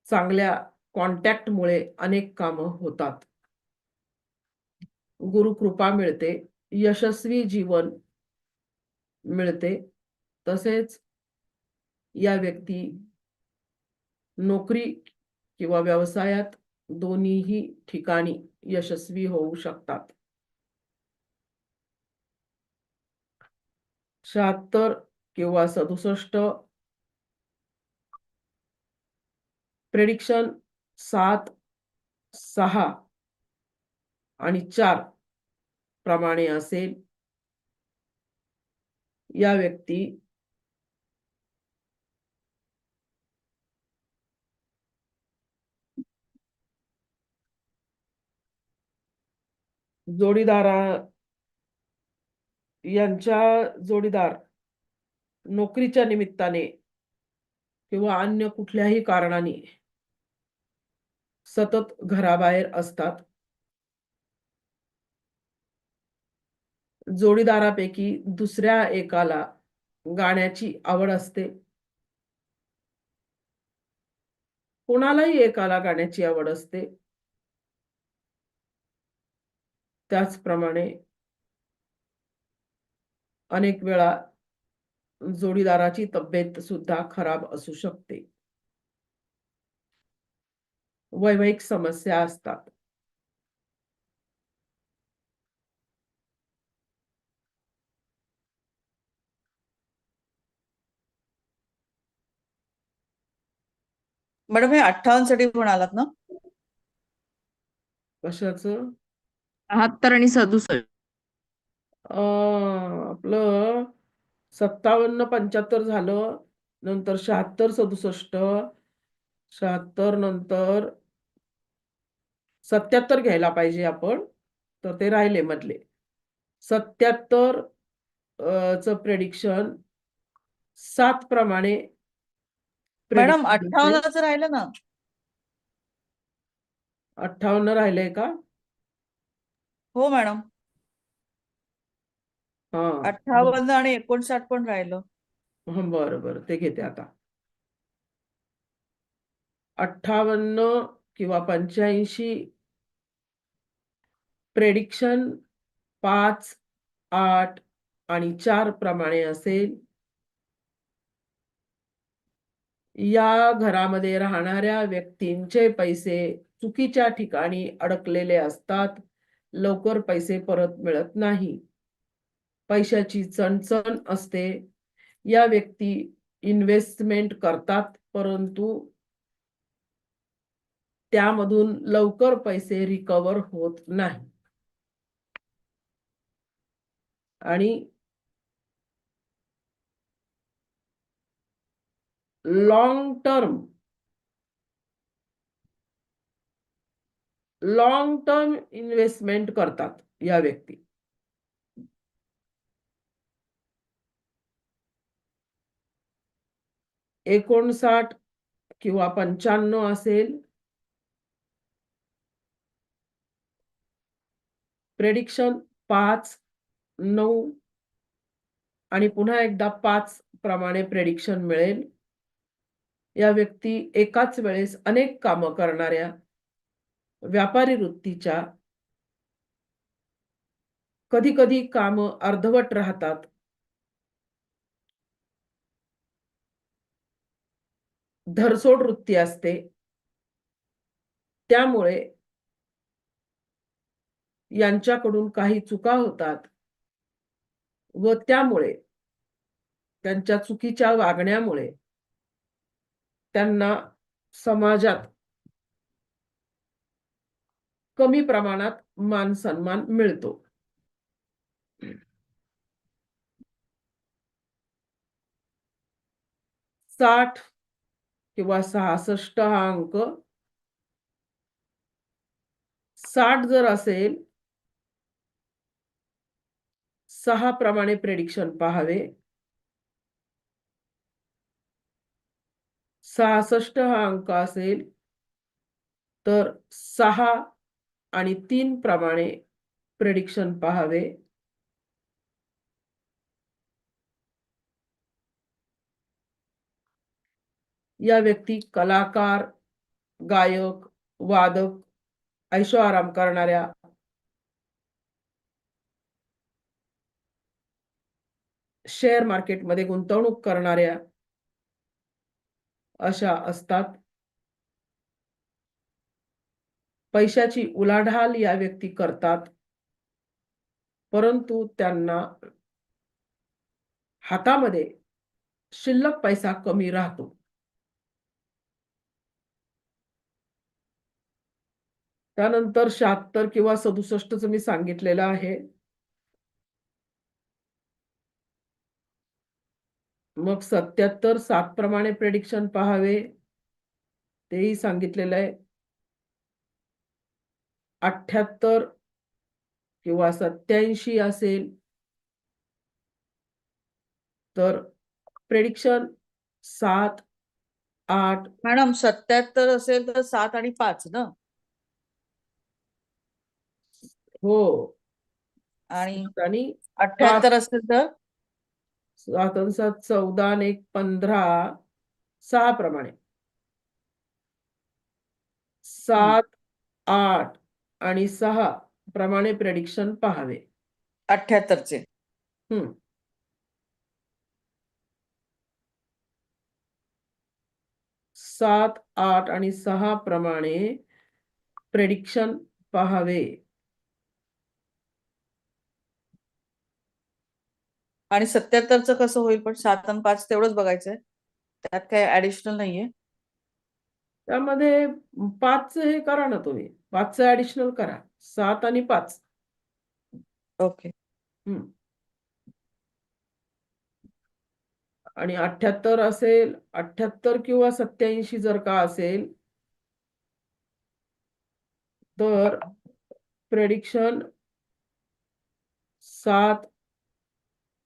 चांगल्या कॉन्टॅक्टमुळे अनेक कामं होतात. गुरुकृपा मिळते, यशस्वी जीवन मिळते. तसेच या व्यक्ती नोकरी किंवा व्यवसायात दोन्हीही ठिकाणी यशस्वी होऊ शकतात. 76 किंवा 67 प्रेडिक्शन 7, 6 आणि 4 प्रमाणे असेल. या व्यक्ती जोडीदारा यांच्या जोडीदार नोकरीच्या निमित्ताने किंवा अन्य कुठल्याही कारणाने सतत घराबाहेर असतात. जोडीदारापैकी दुसऱ्या एकाला गाण्याची आवड असते. कोणालाही एकाला गाण्याची आवड असते. त्याचप्रमाणे अनेक वेळा जोडीदाराची तब्येत सुद्धा खराब असू शकते. वैवाहिक समस्या असतात. मॅडम हे 58 साठी म्हणालात ना? कशाचं? 72 आणि 67. आपलं 57 75 झालं, नंतर 76 67 76 नंतर 77 घ्यायला पाहिजे आपण, तर ते राहिले मधले. 77 चं प्रेडिक्शन 7 प्रमाणे मॅडम प्रेडिक्शन असेल. 58च राहिलं ना. 58 राहिलंय का? हो मॅडम, हा 58 आणि 59 पण राहिलं. बरं बरं, ते घेते आता. 58 किंवा 85 प्रेडिक्शन 5, 8 आणि 4 प्रमाणे असेल. या घरामध्ये राहणाऱ्या व्यक्तींचे पैसे चुकीच्या ठिकाणी अडकलेले असतात. लवकर पैसे परत मिळत नाही. पैशाची चणचण असते. या व्यक्ती इन्व्हेस्टमेंट करतात, परंतु त्यामधून लवकर पैसे रिकव्हर होत नाही. आणि लॉंग टर्म इन्व्हेस्टमेंट करतात या व्यक्ती. एकोणसाठ किंवा 95 असेल. प्रेडिक्शन 5, 9 आणि पुन्हा एकदा 5 प्रमाणे प्रेडिक्शन मिळेल. या व्यक्ती एकाच वेळेस अनेक कामं करणाऱ्या व्यापारी वृत्तीच्या. कधी-कधी कामं अर्धवट राहतात. धरसोड वृत्ती असते. त्यामुळे यांच्याकडून काही चुका होतात व त्यामुळे त्यांच्या चुकीच्या वागण्यामुळे त्यांना समाजात कमी प्रमाणात मान-सन्मान मिळतो. साठ किंवा 66 हा अंक 60 जर असेल 6 प्रमाणे प्रेडिक्शन पहावे. 66 हा अंक असेल तर 6 आणि 3 प्रमाणे प्रेडिक्शन पहावे. या व्यक्ती कलाकार, गायक, वादक, ऐशोआराम करणाऱ्या, शेअर मार्केटमध्ये गुंतवणूक करणाऱ्या अशा असतात. पैशाची उलाढाल या व्यक्ती करतात, परंतु त्यांना हातामध्ये शिल्लक पैसा कमी राहतो. त्यानंतर 76 किंवा 67 चं मी सांगितलेलं आहे. मग 77 7 प्रमाणे प्रेडिक्शन पहावे. तेही सांगितलेलं आहे. 78 किंवा 87 असेल तर प्रेडिक्शन 7, 8 मॅडम 77 असेल तर 7 आणि 5 ना. हो. आणि 7 आणि 78 असेल तर 7 आणि 7 14 आणि 1 15 6 प्रमाणे. 7, 8 आणि 6 प्रमाणे प्रेडिक्शन पहावे. 78 चे. हं. 7, 8 आणि 6 प्रमाणे प्रेडिक्शन पहावे. आणि 77चं कसं होईल? पण 7 आणि 5 तेवढंच बघायचंय. त्यात काही ऍडिशनल नाहीये. त्यामध्ये 5 हे करा ना तुम्ही. 5 ॲडिशनल करा. 7 आणि 5. ओके. हं. आणि 78 असेल, 78 किंवा 87 जर का असेल, तर प्रेडिक्शन 7,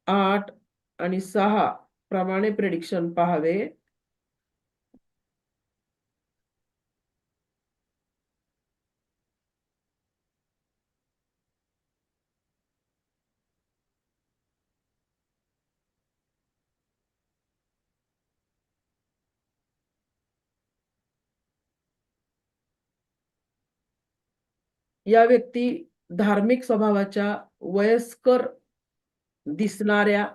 8 आणि 6 प्रमाणे प्रेडिक्शन पाहावे. या व्यक्ती धार्मिक स्वभावाच्या, वयस्कर दिसणाऱ्या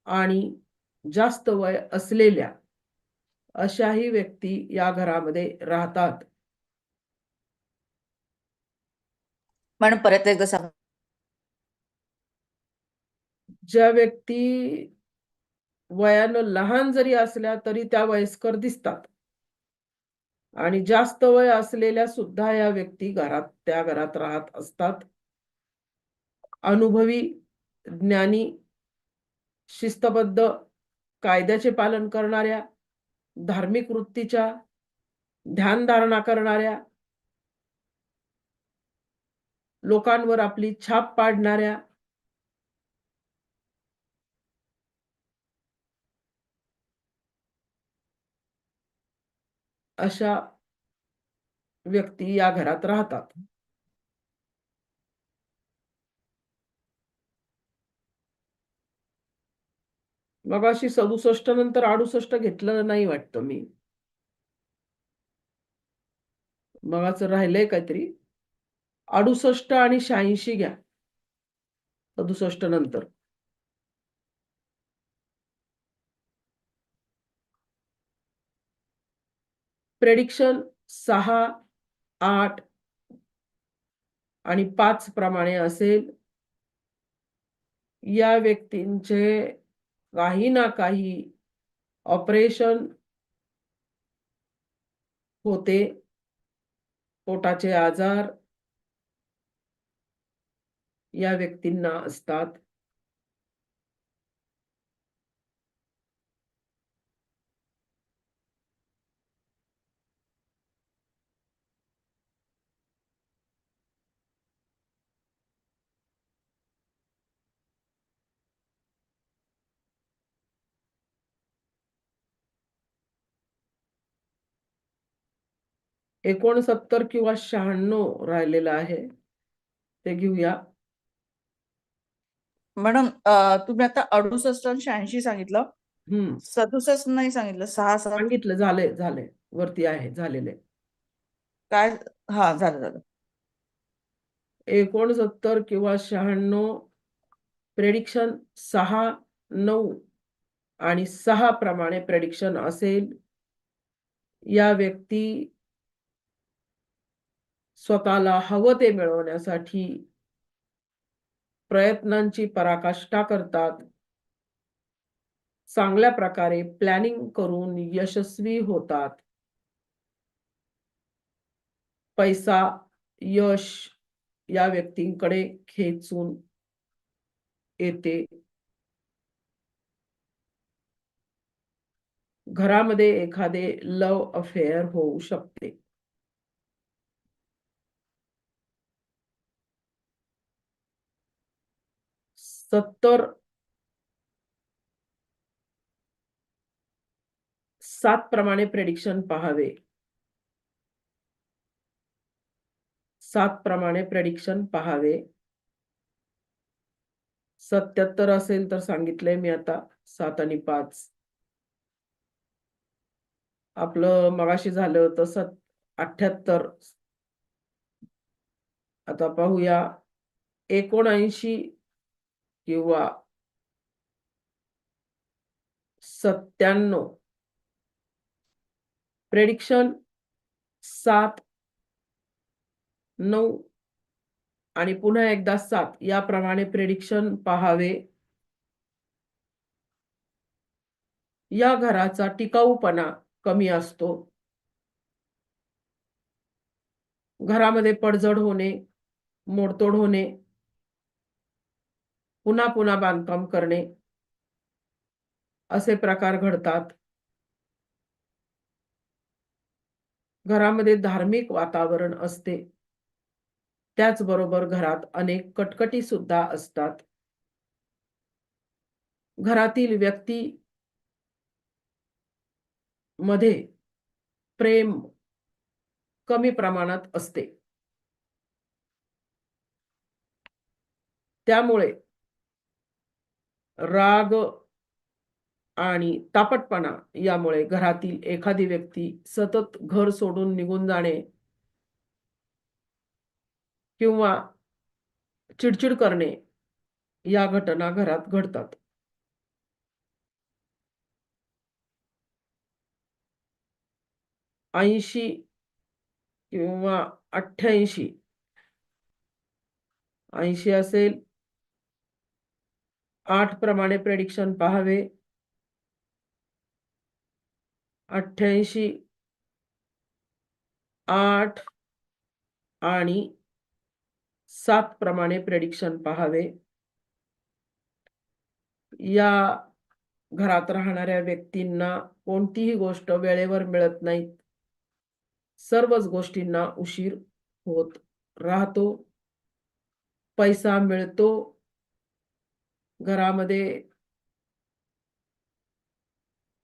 आणि जास्त वय असलेल्या अशाही व्यक्ती या घरामध्ये राहतात. मॅडम परत एकदा सांगा. ज्या व्यक्ती वयानं लहान जरी असल्या तरी त्या वयस्कर दिसतात. आणि जास्त वय असलेल्या सुद्धा या व्यक्ती त्या घरात राहत असतात. अनुभवी, ज्ञानी, शिस्तबद्ध, कायद्याचे पालन करणाऱ्या, धार्मिक वृत्तीच्या, ध्यानधारणा करणाऱ्या, लोकांवर आपली छाप पाडणाऱ्या, अशा व्यक्ती या घरात राहतात. मगाशी 67 नंतर 68 घेतलं नाही वाटतं मी. मगाचं राहिलंय काहीतरी. 68 आणि 86 घ्या. 67 नंतर. प्रेडिक्शन 6, 8 आणि 5 प्रमाणे असेल. या व्यक्तींचे काही ना काही ऑपरेशन होते. पोटाचे आजार या व्यक्तींना असतात. . 69 किंवा 96 राहिलेलं आहे. ते घेऊया. मॅडम तुम्ही आता 68 आणि 86 सांगितलं. हं. 67 नाही सांगितलं. 6, 7 सांगितलं. झालंय. वरती आहे. झालेलं आहे. काय? हा, झालं. 69 किंवा 96 प्रेडिक्शन 6, 9 आणि 6 प्रमाणे प्रेडिक्शन असेल. या व्यक्ती स्वतःला हवं ते मिळवण्यासाठी प्रयत्नांची पराकाष्ठा करतात. चांगल्या प्रकारे प्लॅनिंग करून यशस्वी होतात. पैसा, यश या व्यक्तींकडे खेचून येते. घरामध्ये एखादे लव्ह अफेअर होऊ शकते. सत्तर 7 प्रमाणे प्रेडिक्शन पाहावे. 7 प्रमाणे प्रेडिक्शन पाहावे. 77 असेल तर सांगितलंय मी आता. 7 आणि 5. आपलं मगाशी झालं होतं 78. आता पाहूया 79 किंवा 97. प्रेडिक्शन 7, 9 आणि पुन्हा एकदा 7 याप्रमाणे प्रेडिक्शन पाहावे. या घराचा टिकाऊपणा कमी असतो. घरामध्ये पडझड होणे, मोडतोड होणे, पुन्हा पुन्हा बांधकाम करणे असे प्रकार घडतात. घरामध्ये धार्मिक वातावरण असते. त्याचबरोबर घरात अनेक कटकटी सुद्धा असतात. घरातील व्यक्ती मध्ये प्रेम कमी प्रमाणात असते. त्यामुळे राग आणि तापटपणा यामुळे घरातील एखादी व्यक्ती सतत घर सोडून निघून जाणे किंवा चिडचिड करणे या घटना घरात घडतात. ऐंशी किंवा 88 80 असेल 8 प्रमाणे प्रेडिक्शन पाहावे. 88 8 आणि 7 प्रमाणे प्रेडिक्शन पाहावे. या घरात राहणाऱ्या व्यक्तींना कोणतीही गोष्ट वेळेवर मिळत नाही. सर्वच गोष्टींना उशीर होत राहतो. पैसा मिळतो. घरामध्ये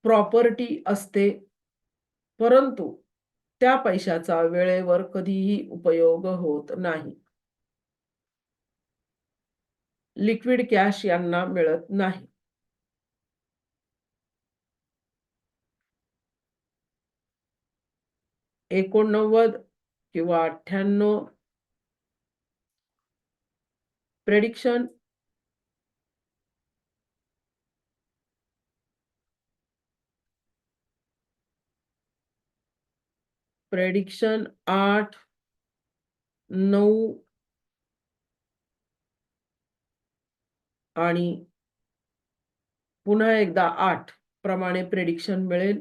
प्रॉपर्टी असते. परंतु त्या पैशाचा वेळेवर कधीही उपयोग होत नाही. लिक्विड कॅश यांना मिळत नाही. एकोणनव्वद किंवा 98 प्रेडिक्शन प्रेडिक्शन 8 9 आणि पुन्हा एकदा 8 प्रमाणे प्रेडिक्शन मिळेल.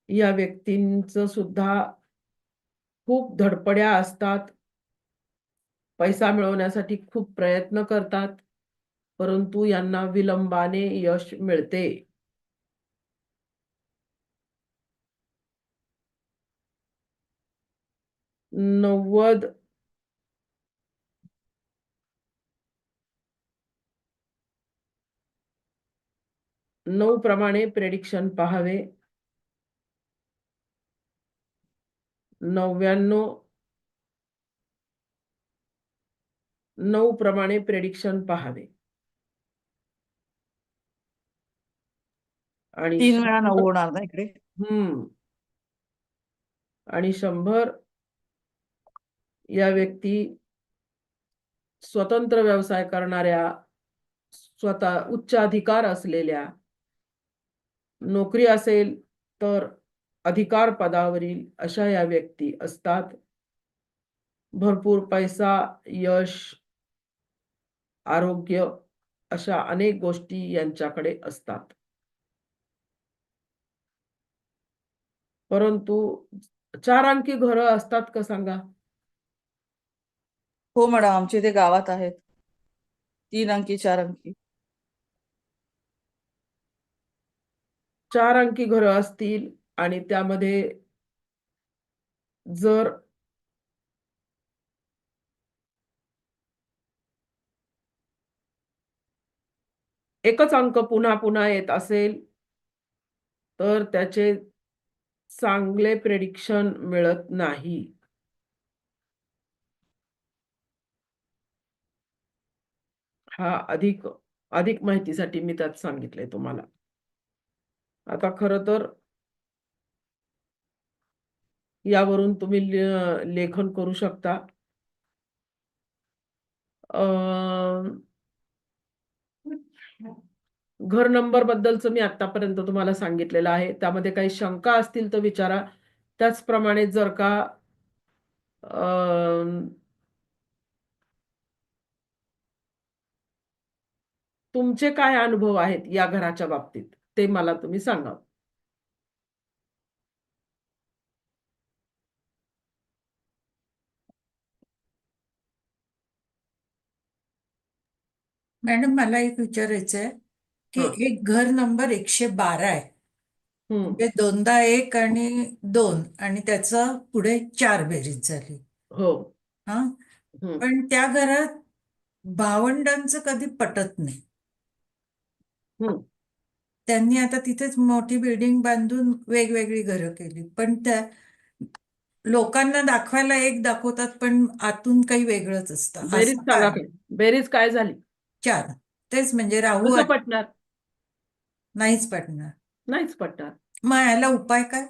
या व्यक्तींचं सुद्धा खूप धडपड्या असतात. पैसा मिळवण्यासाठी खूप प्रयत्न करतात. परंतु यांना विलंबाने यश मिळते. नव्वद 9 प्रमाणे प्रेडिक्शन पाहावे. 99 9 प्रमाणे प्रेडिक्शन पाहावे. आणि 3 वेळा 9 100 होणार ना इकडे? आणि 100 या व्यक्ती स्वतंत्र व्यवसाय करणाऱ्या, स्वतः उच्च अधिकार असलेल्या, नोकरी असेल तर अधिकार पदावरील अशा या व्यक्ती असतात. भरपूर पैसा, यश, आरोग्य अशा अनेक गोष्टी यांच्याकडे असतात. परंतु 4 अंकी घरं असतात का सांगा? हो मॅडम, आमच्या इथे गावात आहेत 3 अंकी 4 अंकी. 4 अंकी घरं असतील आणि त्यामध्ये जर एकच अंक पुन्हा पुन्हा येत असेल तर त्याचे चांगले प्रेडिक्शन मिळत नाही. हा अधिक माहितीसाठी मी त्यात सांगितलंय तुम्हाला. आता खरं तर यावरून तुम्ही लेखन करू शकता. घर नंबर बद्दलचं मी आतापर्यंत तुम्हाला सांगितलेलं आहे. त्यामध्ये काही शंका असतील तर विचारा. त्याचप्रमाणे जर का अ, तुमचे काय अनुभव आहेत या घराच्या बाबतीत ते मला तुम्ही सांगा. मॅडम मला एक विचारायचं आहे की हा. एक घर नंबर 112 आहे, हम्म. म्हणजे दोनदा 1 आणि 2 आणि त्याचं पुढे 4 बेरीज झाली. हो. हा, हम्म. पण त्या घरात भावंडांचं कधी पटत नाही. हम्म. त्यांनी आता तिथेच मोठी बिल्डिंग बांधून वेगवेगळी घरं केली, पण त्या लोकांना दाखवायला एक दाखवतात पण आतून काही वेगळंच असतं. बेरीज असं सांगा काय? काय, बेरीज काय झाली? 4. तेच म्हणजे राहू कसं पटणार? नाहीच पटणार. नाहीच पटणार. मग याला उपाय काय?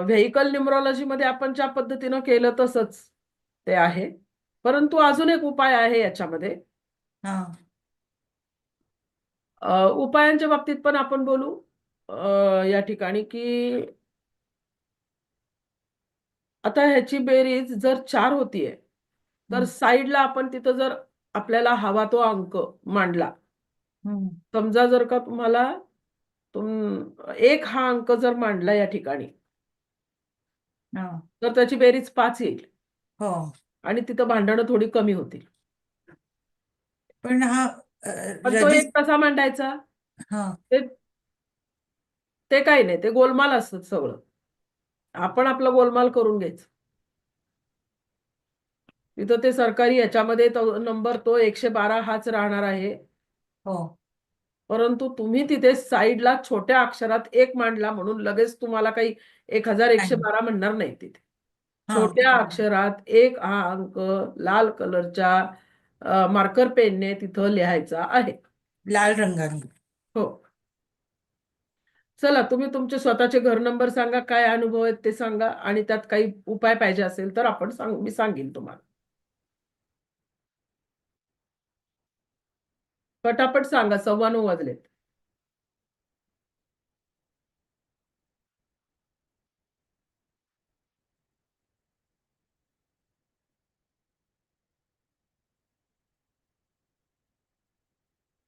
व्हेकल न्यूमरॉलॉजी मध्ये आपण ज्या पद्धतीनं केलं तसंच ते आहे, परंतु अजून एक उपाय आहे याच्यामध्ये. हा. उपायांच्या बाबतीत पण आपण बोलू या ठिकाणी की आता ह्याची बेरीज जर 4 होतीये, तर हम्म, साईडला आपण तिथं जर आपल्याला हवा तो अंक मांडला. हम्म, समजा जर का तुम्हाला 1 हा अंक जर मांडला या ठिकाणी, हा, तर त्याची बेरीज 5 येईल हो. आणि तिथं भांडणं थोडी कमी होतील. पण हा पण तो 1 रजिस्टर. कसा मांडायचा? हा, ते ते काही नाही, ते गोलमाल असतं सगळं. आपण आपलं गोलमाल करून घ्यायचं. तिथं ते सरकारी ह्याच्यामध्ये तो नंबर तो 112 हाच राहणार आहे. हो. परंतु तुम्ही तिथे साईडला छोट्या अक्षरात 1 मांडला म्हणून लगेच तुम्हाला काही नाही. 1112 म्हणणार नाही तिथे. हा, छोट्या अक्षरात 1 हा अंक लाल कलरच्या मार्कर पेनने तिथं लिहायचा आहे. लाल रंगाने. हो. चला तुम्ही तुमचे स्वतःचे घर नंबर सांगा, काय अनुभव आहेत ते सांगा आणि त्यात काही उपाय पाहिजे असेल तर मी सांगेन तुम्हाला. पटापट सांगा, 9:15 वाजलेत.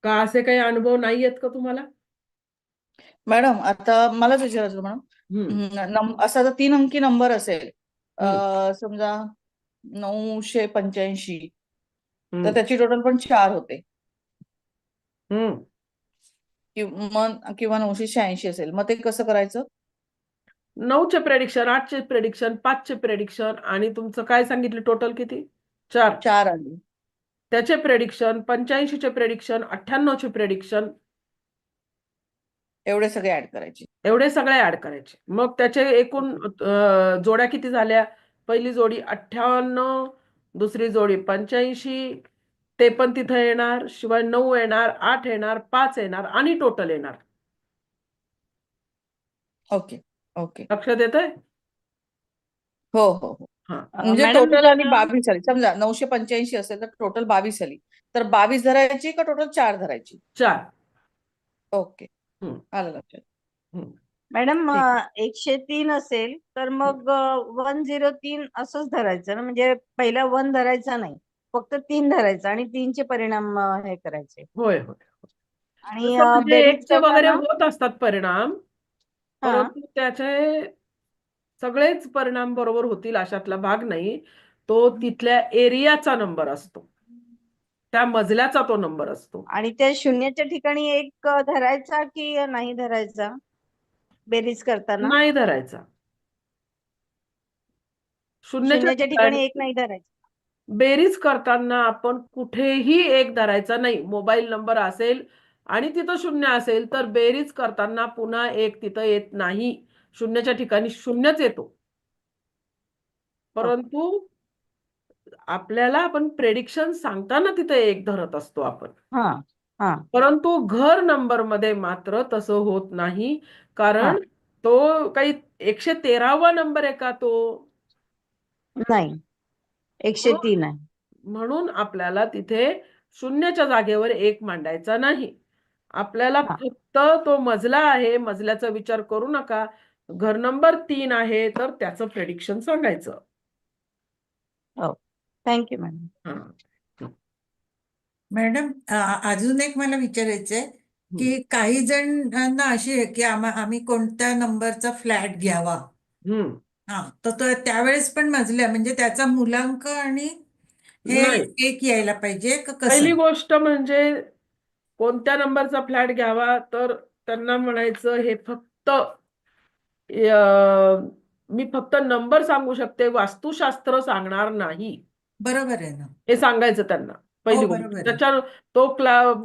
का असे काही अनुभव नाही आहेत का तुम्हाला? मॅडम आता मलाच विचारायचं मॅडम. असा जर 3 अंकी नंबर असेल, समजा 985, तर त्याची टोटल पण 4 होते किंवा 986 असेल, मग ते कसं करायचं? 9चे प्रेडिक्शन, 8चे प्रेडिक्शन, 5चे प्रेडिक्शन आणि तुमचं काय सांगितलं टोटल किती? 4. 4 आली. त्याचे प्रेडिक्शन, 85चे प्रेडिक्शन, 98चे प्रेडिक्शन, एवढे सगळे ऍड करायचे. एवढे सगळे ऍड करायचे. मग त्याचे एकूण जोड्या किती झाल्या? पहिली जोडी 98, दुसरी जोडी 85, ते पण तिथं येणार, शिवाय 9 येणार, 8 येणार, 5 येणार आणि टोटल येणार. Okay okay. लक्षात येतंय? हो हो हो. हा. म्हणजे मॅडम टोटल आणि जर 22 आली. समजा 985 असेल तर टोटल 22 आली, तर 22 धरायची का टोटल 4 धरायची? 4. ओके, हम्म. आलं लक्षात. हम्म. मॅडम ठीक आहे. 103 असेल तर मग 103 असंच धरायचं ना, म्हणजे पहिला 1 धरायचा नाही, फक्त 3 धरायचा आणि 3चे परिणाम हे करायचे. होय होय. आणि तसं म्हणजे बेरीज 1चे वगैरे करताना होत असतात परिणाम, हा परंतु त्याचे सगळेच परिणाम बरोबर होतील अशातला भाग नाही. तो तिथल्या एरियाचा नंबर असतो. त्या मजल्याचा तो नंबर असतो. आणि त्या शून्याच्या ठिकाणी 1 धरायचा की नाही धरायचा बेरीज करताना? नाही धरायचा. शून्याच्या शून्याच्या ठिकाणी 1 ठिकाणी नाही धरायचा. बेरीज करताना आपण कुठेही 1 धरायचा नाही. मोबाईल नंबर असेल आणि तिथं 0 असेल तर बेरीज करताना पुन्हा 1 तिथं येत नाही. शून्याच्या ठिकाणी 0च येतो. परंतु आपल्याला आपण प्रेडिक्शन सांगताना तिथे 1 धरत असतो आपण. हा हा परंतु घर नंबरमध्ये मात्र तसं होत नाही. हा कारण तो काही 113वा नंबर आहे का तो? नाही, 103 आहे. म्हणून आपल्याला तिथे 0च्या जागेवर 1 मांडायचा नाही. आपल्याला हा फक्त तो मजला आहे, मजल्याचा विचार करू नका. घर नंबर 3 आहे, तर त्याचं प्रेडिक्शन सांगायचं. हो, थँक्यू मॅडम. हां. मॅडम अजून एक मला विचारायचं आहे की काही जणांना अशी आहे की आम्ही कोणत्या नंबरचा फ्लॅट घ्यावा. हं. हा, तर त्यावेळेस पण मजल्या म्हणजे त्याचा मूलांक आणि हे नाही. एक यायला पाहिजे का पहिली कसं? गोष्ट म्हणजे कोणत्या नंबरचा फ्लॅट घ्यावा, तर त्यांना म्हणायचं हे फक्त मी फक्त नंबर सांगू शकते, वास्तुशास्त्र सांगणार नाही. बरोबर आहे ना. हे सांगायचं त्यांना हो पहिली गोष्ट. बरोबर आहे. त्याच्या तो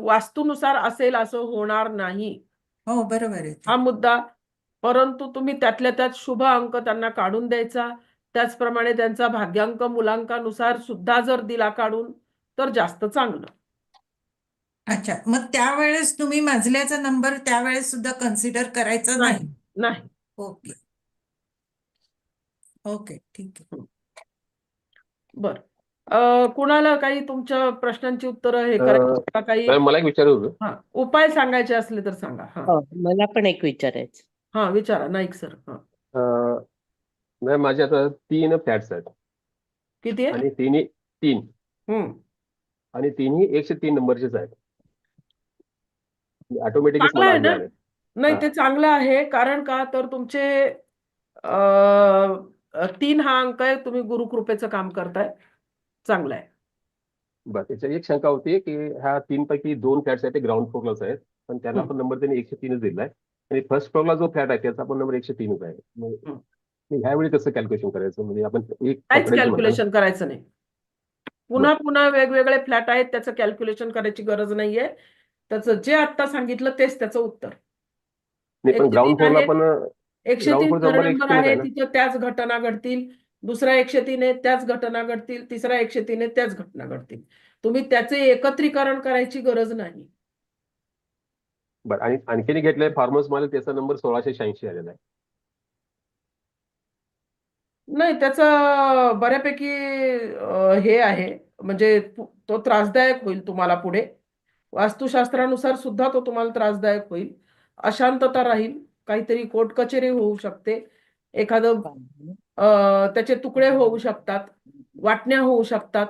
वास्तूनुसार असेल असं होणार नाही, हो बरोबर आहे ते. हा मुद्दा. परंतु तुम्ही त्यातल्या त्यात शुभ अंक त्यांना काढून द्यायचा. त्याचप्रमाणे त्यांचा भाग्यांक मुलांकानुसार सुद्धा जर दिला काढून तर जास्त चांगलं. अच्छा, मग त्यावेळेस तुम्ही मजल्याचा नंबर त्यावेळेस सुद्धा कन्सिडर करायचा नाही नाही? नाही. ओके ओके, ठीक आहे. बर. कुणाला काही तुमच्या प्रश्नांची उत्तरं हे अ, करायची का काही मॅडम मला एक विचारायचं होतं. हा उपाय सांगायचे असले तर सांगा. हा मला पण एक विचारायचं. हा विचारा नाईक सर. हा अ, मॅम माझे आता 3 फ्लॅट्स आहेत किती आहे? आणि तीन हम्म आणि तिन्ही 103 नंबरचेच आहेत. ऑटोमॅटिकच चांगलं मला आहे आले ना. आले. नाही हा ते चांगलं आहे, कारण का तर तुमचे 3 हा अंक आहे, तुम्ही गुरुकृपेचं काम करताय, चांगलं आहे. बरं त्याच्यात एक शंका होती की ह्या 3 पैकी 2 फ्लॅट्स आहेत ते ग्राउंड फ्लोअरलाच आहेत, पण त्याला हम्म, पण नंबर त्यांनी 103च दिलाय आणि फर्स्ट फ्लोअरला जो फ्लॅट आहे त्याचा पण नंबर 103च आहे. मग हम्म. ह्यावेळी कसं कॅल्क्युलेशन करायचं, म्हणजे आपण एक काहीच पकडायचं म्हणता ना. कॅल्क्युलेशन करायचं नाही. पुन्हा बरं पुन्हा वेगवेगळे फ्लॅट आहेत, त्याचं कॅल्क्युलेशन करायची गरज नाहीये. त्याचं जे आता सांगितलं तेच त्याचं उत्तर. नाही, पण 103 ग्राउंड फ्लोअरला आहे, पण 103 ग्राउंड फ्लोअरचा घर नंबर नंबर 103च आहे, आहे ना. तिथं त्याच घटना घडतील. दुसरा 103 आहे, त्याच घटना घडतील. तिसरा 103 आहे, त्याच घटना घडतील. तुम्ही त्याचे एकत्रीकरण करायची गरज नाही. बरं आणि आणखीन एक घेतलंय फार्मर्स मध्ये, त्याचा नंबर 1686 आलेला आहे. नाही त्याचं बऱ्यापैकी हे आहे, म्हणजे तो त्रासदायक होईल तुम्हाला पुढे. वास्तुशास्त्रानुसार सुद्धा तो तुम्हाला त्रासदायक होईल. अशांतता राहील, काहीतरी कोर्ट कचेरी होऊ शकते, एखादं त्याचे तुकडे होऊ शकतात, वाटण्या होऊ शकतात.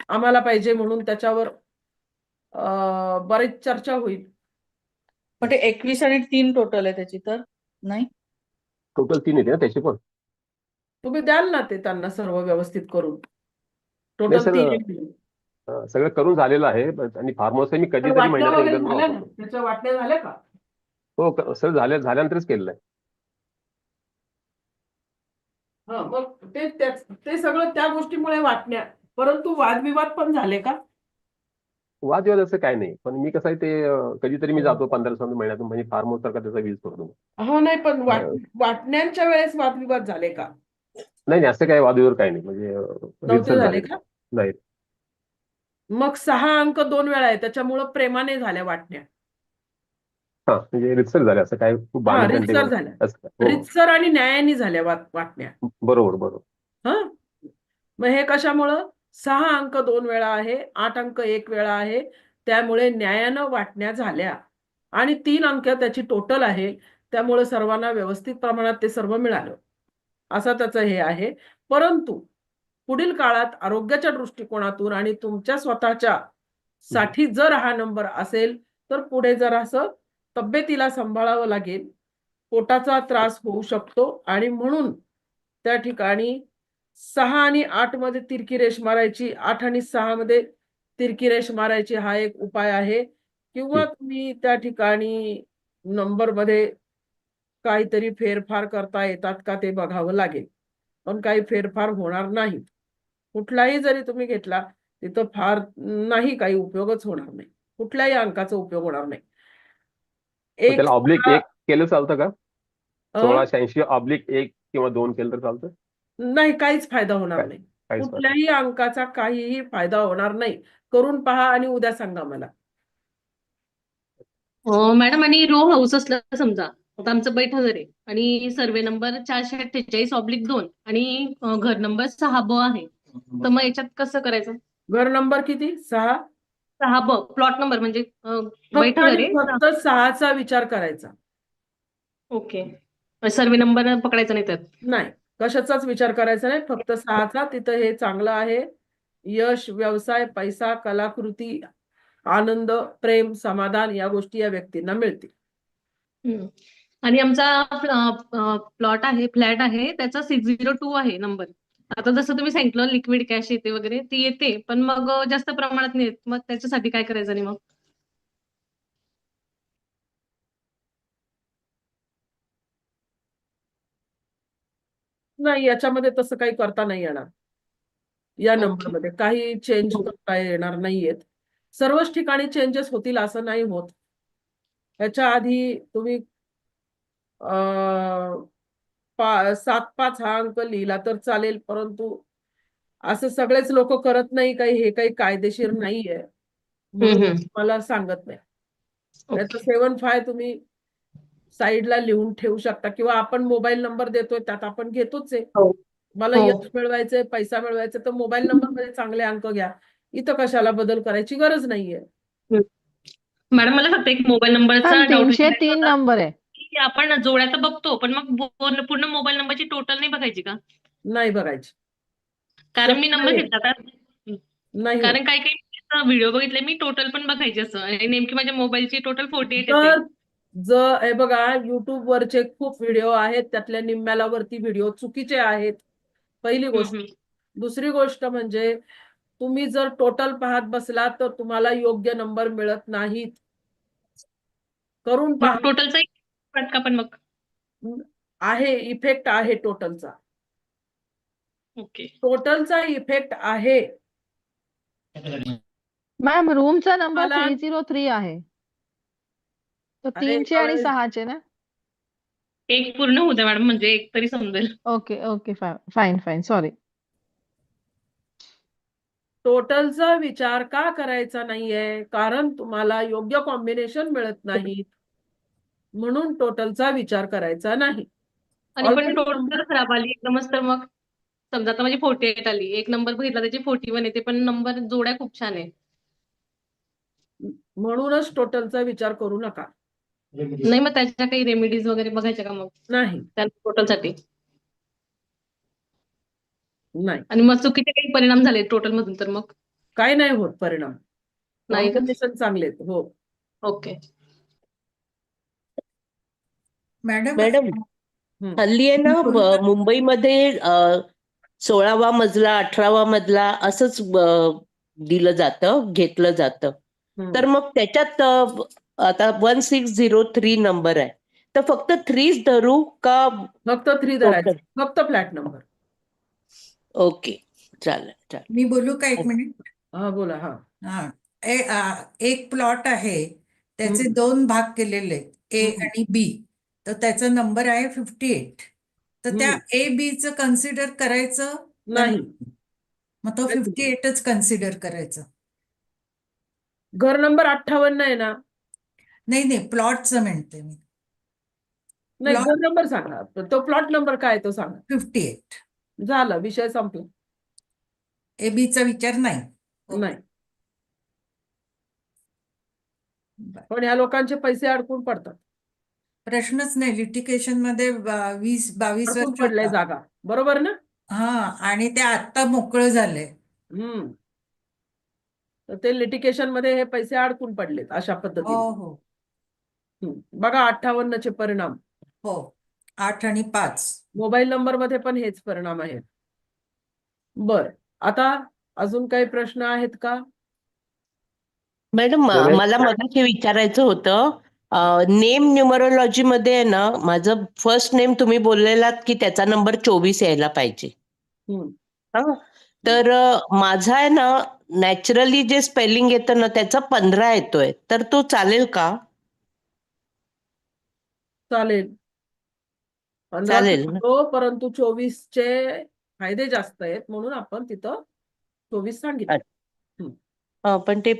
आम्हाला पाहिजे म्हणून त्याच्यावर बरीच चर्चा होईल. पण ते 21 आणि 3 टोटल आहे त्याची, तर नाही. टोटल 3 येते ना त्याचे पण. तुम्ही द्याल ना ते त्यांना सर्व व्यवस्थित करून. नाही टोटल सर, 3 सगळं करून झालेलं आहे आणि फार्मर्स मी पण कधीतरी वाटण्या महिन्यात वगैरे एकदा झाल्या ना, वापरतो. त्याच्या वाटण्या झाल्या का? हो सर, झाल्यानंतरच केलेलं आहे. हा मग ते सगळं त्या गोष्टीमुळे वाटण्या. परंतु वादविवाद पण झाले का? वादविवाद असं काय नाही, पण मी कसं आहे ते कधीतरी मी जातो 15 महिन्यातून, म्हणजे फार्मर्स सारखा त्याचा यूज करतो. हो नाही, पण अं, वाटण्यांच्या वेळेस वादविवाद झाले का? नाही असं काय वादविवाद काही नाही, म्हणजे नव्हते रीतसर झाले झाले. का? नाही. मग 6 अंक 2 वेळा आहे, त्याच्यामुळं प्रेमाने झाल्या वाटण्या. हा म्हणजे रीतसर झाले, असं काय खूप हा भांडण रीतसर वगैरे झाल्या. असं काय. हो रीतसर आणि न्यायाने झाल्या वाटण्या. बरोबर. हा मग हे कशामुळं? 6 अंक 2 वेळा आहे, 8 अंक 1 वेळा आहे, त्यामुळे न्यायानं वाटण्या झाल्या. आणि 3 अंक त्याची टोटल आहे, त्यामुळे सर्वांना व्यवस्थित प्रमाणात ते सर्व मिळालं, असं त्याचं हे आहे. परंतु पुढील काळात आरोग्याच्या दृष्टिकोनातून आणि तुमच्या स्वतःच्या साठी जर हा नंबर असेल, तर पुढे जरासं तब्येतीला सांभाळावं लागेल. पोटाचा त्रास होऊ शकतो आणि म्हणून त्या ठिकाणी 6 आणि 8 मध्ये तिरकी रेष मारायची, 8 आणि 6 मध्ये तिरकी रेष मारायची, हा एक उपाय आहे. किंवा तुम्ही त्या ठिकाणी नंबरमध्ये काहीतरी फेरफार करता येतात का ते बघावं लागेल. पण काही फेरफार होणार नाही. कुठलाही जरी तुम्ही घेतला, तिथं फार नाही काही उपयोगच होणार नाही. कुठल्याही अंकाचा उपयोग होणार नाही. मग एक त्याला ऑब्लिक 1 केलं चालतं का? अ, 1686 ऑब्लिक 1 किंवा 2 केलं तर चालतं? नाही काहीच फायदा होणार काय नाही. काहीच फायदा कुठल्याही अंकाचा काहीही फायदा होणार नाही. करून पहा आणि उद्या सांगा मला. मॅडम आणि रो हाऊस असलं समजा, आता आमचं बैठ हजार आहे आणि सर्वे नंबर 448/2 आणि घर नंबर 6 ब आहे, तर मग याच्यात कसं करायचं? घर नंबर किती? 6? 6 ब प्लॉट नंबर म्हणजे बैठ फक्त घर आणि आहे. फक्त 6चा विचार करायचा. ओके, सर्वे नंबर पकडायचा नाही त्यात. नाही, कशाचाच विचार करायचा नाही. फक्त 6चा तिथं हे चांगलं आहे. यश, व्यवसाय, पैसा, कलाकृती, आनंद, प्रेम, समाधान या गोष्टी या व्यक्तींना मिळतील. हम्म. आणि आमचा प्लॉट आहे, फ्लॅट आहे, त्याचा 602 आहे नंबर. आता जसं तुम्ही सांगितलं लिक्विड कॅश येते वगैरे ती येते, पण मग जास्त प्रमाणात नाही येत. मग त्याच्यासाठी काय करायचं आणि मग? नाही, याच्यामध्ये तसं काही करता नाही येणार. या ओके. नंबरमध्ये काही चेंज करता येणार नाहीयेत. सर्वच ठिकाणी चेंजेस होतील असं नाही होत. याच्या आधी तुम्ही 7-5 हा अंक लिहिला तर चालेल, परंतु असं सगळेच लोक करत नाही काही, हे काही कायदेशीर नाहीये. म्हणून हम्म. मला सांगत नाही. नाहीतर ओके. 7-5 तुम्ही साईडला लिहून ठेवू शकता किंवा आपण मोबाईल नंबर देतोय त्यात आपण घेतोच आहे. हो. मला हो. यश मिळवायचंय, पैसा मिळवायचा तर मोबाईल नंबरमध्ये चांगले अंक घ्या. इथं कशाला बदल करायची गरज नाहीये. हम्म. मॅडम मला फक्त एक मोबाईल नंबरचा मॅम डाऊट 303 विचारायचा होता नंबर आहे. की आपण जोड्या तर बघतो, पण मग पूर्ण मोबाईल नंबरची टोटल नाही बघायची का? नाही बघायची. कारण मी नंबर नाही घेतला आता. नाही होत. कारण काही व्हिडिओ बघितले मी टोटल पण बघायची असं, आणि नेमकी माझ्या मोबाईलची टोटल 48 येते. जर जर हे बघा YouTube वरचे खूप व्हिडिओ आहेत, त्यातल्या निम्म्याला वरती व्हिडिओ चुकीचे आहेत. पहिली गोष्ट. हम्म. दुसरी गोष्ट म्हणजे तुम्ही जर टोटल पाहत बसला तर तुम्हाला योग्य नंबर मिळत नाहीत. करून पहा. मग टोटलचा का पण मग? आहे, इफेक्ट आहे टोटलचा. ओके. टोटलचा इफेक्ट आहे. मॅम रूमचा नंबर मला 303 आहे. तो अरे 3चे आणि 6चे ना? एक पूर्ण होऊ द्या मॅडम, म्हणजे एक तरी समजेल. Okay okay fine sorry. टोटलचा विचार का करायचा नाहीये? कारण तुम्हाला योग्य कॉम्बिनेशन मिळत नाहीत. म्हणून टोटलचा विचार करायचा नाही. आणि पण Already टोटल number- खराब आली एकदमच, तर मग समजा आता माझी 48 आली, एक नंबर बघितला त्याची 41 येते, पण नंबर जोड्या खूप छान आहे. म्हणूनच टोटलचा विचार करू नका. नाही, मग त्याच्या काही रेमेडीज वगैरे बघायच्या का मग नाही त्या टोटलसाठी? नाही, आणि मग चुकीचे काही परिणाम झाले टोटल मधून तर मग? काय नाही होत परिणाम. नाही का? कॉम्बिनेशन चांगले आहेत. हो. ओके. मॅडम मॅडम हम्म. हल्ली आहे ना बोलू का? मुंबईमध्ये 16वा मजला 18वा मजला असंच दिलं जातं, घेतलं जातं. हम्म. तर मग त्याच्यात आता 1603 नंबर आहे, तर फक्त 3च धरू का? फक्त 3 धरायचं. टोटल? फक्त फ्लॅट नंबर. ओके, चालेल. मी बोलू का एक मिनिट? हा बोला. हा. हा. एक प्लॉट आहे, त्याचे हम्म. 2 भाग केलेले आहेत, ए हम्म. आणि बी. तर त्याचा नंबर आहे 58. तर त्या ए बीचं कन्सिडर करायचं का नाही. नाही? मग तो 58च कन्सिडर करायचं. घर नंबर 58 आहे ना? नाही प्लॉटचं म्हणते मी. नाही, प्लॉट घर नंबर सांगा. तो प्लॉट नंबर काय आहे तो सांगा. 58. झालं, विषय संपला. ए बीचा विचार नाही. ओके. नाही. बरं. पण या लोकांचे पैसे अडकून पडतात. प्रश्नच नाही. लिटिगेशन मध्ये 20-22 अडकून वर्ष पडले होता. जागा. बरोबर ना? हा, आणि ते आत्ता मोकळं झालंय. हम्म. तर ते लिटिगेशन मध्ये हे पैसे अडकून पडलेत अशा पद्धतीने. हो. बघा 58चे परिणाम. हो, 8 आणि 5. मोबाईल नंबर मध्ये पण हेच परिणाम आहेत. बर, आता अजून काही प्रश्न आहेत का? मॅडम नाही, मला मगाशी विचारायचं होतं, नेम न्यूमरोलॉजी मध्ये आहे ना, माझं फर्स्ट नेम तुम्ही बोललेलात की त्याचा नंबर 24 यायला पाहिजे. हम्म. हा, तर माझा आहे ना नॅचरली जे स्पेलिंग येतं ना त्याचा 15 येतोय, तर तो चालेल का? चालेल. 15 चालेल ना? हो, परंतु 24चे फायदे जास्त आहेत म्हणून आपण तिथं 24 सांगितलं. पण ते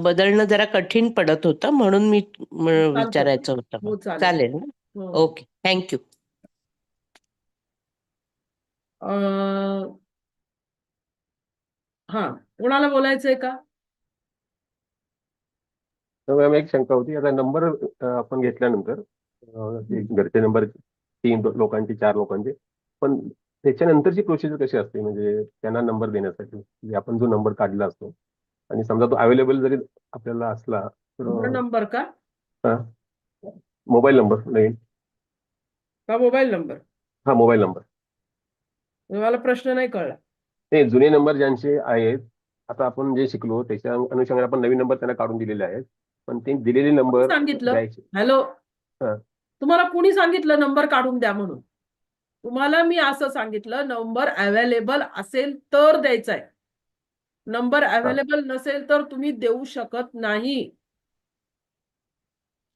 बदलणं जरा कठीण पडत होतं, म्हणून मी चालतं. विचारायचं हो, होतं. चालेल. चालेल ना? हो. Okay, thank you. हा, कोणाला बोलायचंय का? तर मॅम एक शंका होती. आता नंबर आपण घेतल्यानंतर ते घरचे नंबर 3 लोकांचे 4 लोकांचे, पण त्याच्यानंतरची प्रोसिजर कशी असते? म्हणजे त्यांना नंबर देण्यासाठी म्हणजे आपण जो नंबर काढला असतो आणि समजा तो अवेलेबल जरी आपल्याला असला तर नंबर का? मोबाईल नंबर नाही, का मोबाईल नंबर? हा मोबाईल नंबर. मला प्रश्न नाही कळला. ते जुने नंबर ज्यांचे आहेत, आता आपण जे शिकलो त्याच्या अनुषंगाने आपण नवीन नंबर त्यांना काढून दिलेले आहेत, पण ते दिलेले कोणी नंबर सांगितलं? द्यायचे. हॅलो, हा. तुम्हाला कुणी सांगितलं नंबर काढून द्या म्हणून? तुम्हाला मी असं सांगितलं, नंबर अवेलेबल असेल तर द्यायचा आहे. नंबर अवेलेबल नसेल तर तुम्ही देऊ शकत नाही.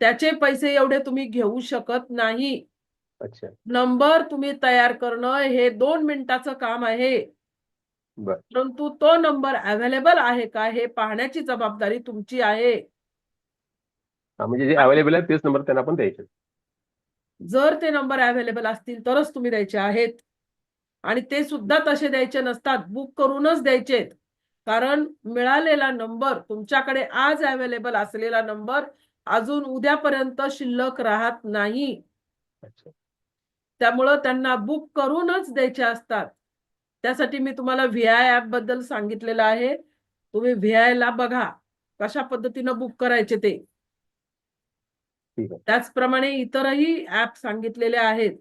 त्याचे पैसे एवढे तुम्ही घेऊ शकत नाही. अच्छा. नंबर तुम्ही तयार करणं हे 2 मिनिटाचं काम आहे. बर. परंतु तो नंबर अवेलेबल आहे का हे पाहण्याची जबाबदारी तुमची आहे. हा, म्हणजे जे अवेलेबल आहे तेच नंबर त्यांना आपण द्यायचे. जर ते नंबर अवेलेबल असतील तरच तुम्ही द्यायचे आहेत. आणि ते सुद्धा तसे द्यायचे नसतात, बुक करूनच द्यायचेत. कारण मिळालेला नंबर तुमच्याकडे आज अवेलेबल असलेला नंबर अजून उद्यापर्यंत शिल्लक राहत नाही. अच्छा. त्यामुळं त्यांना बुक करूनच द्यायचे असतात. त्यासाठी मी तुम्हाला व्ही-आय ॲप बद्दल सांगितलेलं आहे. तुम्ही व्ही-आयला बघा, कशा पद्धतीनं बुक करायचे ते. ठीक आहे. त्याचप्रमाणे इतरही ॲप सांगितलेले आहेत.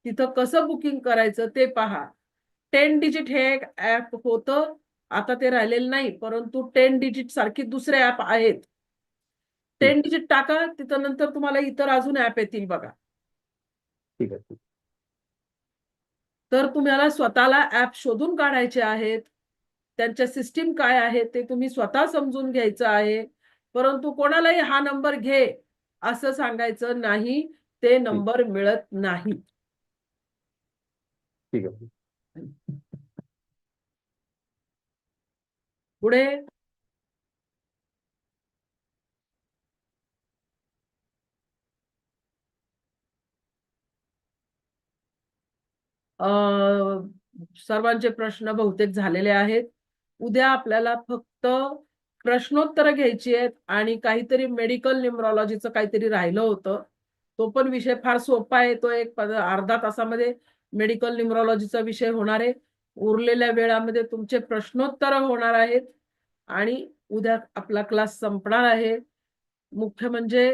तिथं कसं बुकिंग करायचं ते पहा. 10 डिजिट हे एक ॲप होतं. आता ते राहिलेलं नाही. परंतु 10 डिजिट सारखी दुसरे ॲप आहेत. 10 डिजिट टाका, तिथं नंतर तुम्हाला इतर अजून ॲप येतील बघा. ठीक आहे. तर तुम्हाला स्वतःला ॲप शोधून काढायचे आहेत. त्यांच्या सिस्टीम काय आहे ते तुम्ही स्वतः समजून घ्यायचं आहे. परंतु कोणालाही हा नंबर घे असं सांगायचं नाही. ते नंबर मिळत नाही. ठीक आहे. पुढे अ, सर्वांचे प्रश्न बहुतेक झालेले आहेत. उद्या आपल्याला फक्त प्रश्नोत्तरं घ्यायची आहेत आणि काहीतरी मेडिकल न्यूमरॉलॉजीचं काहीतरी राहिलं होतं. तो पण विषय फार सोपा आहे. तो एक अर्धा तासामध्ये मेडिकल न्यूमरॉलॉजीचा विषय होणार आहे. उरलेल्या वेळामध्ये तुमचे प्रश्नोत्तरं होणार आहेत आणि उद्या आपला क्लास संपणार आहे. मुख्य म्हणजे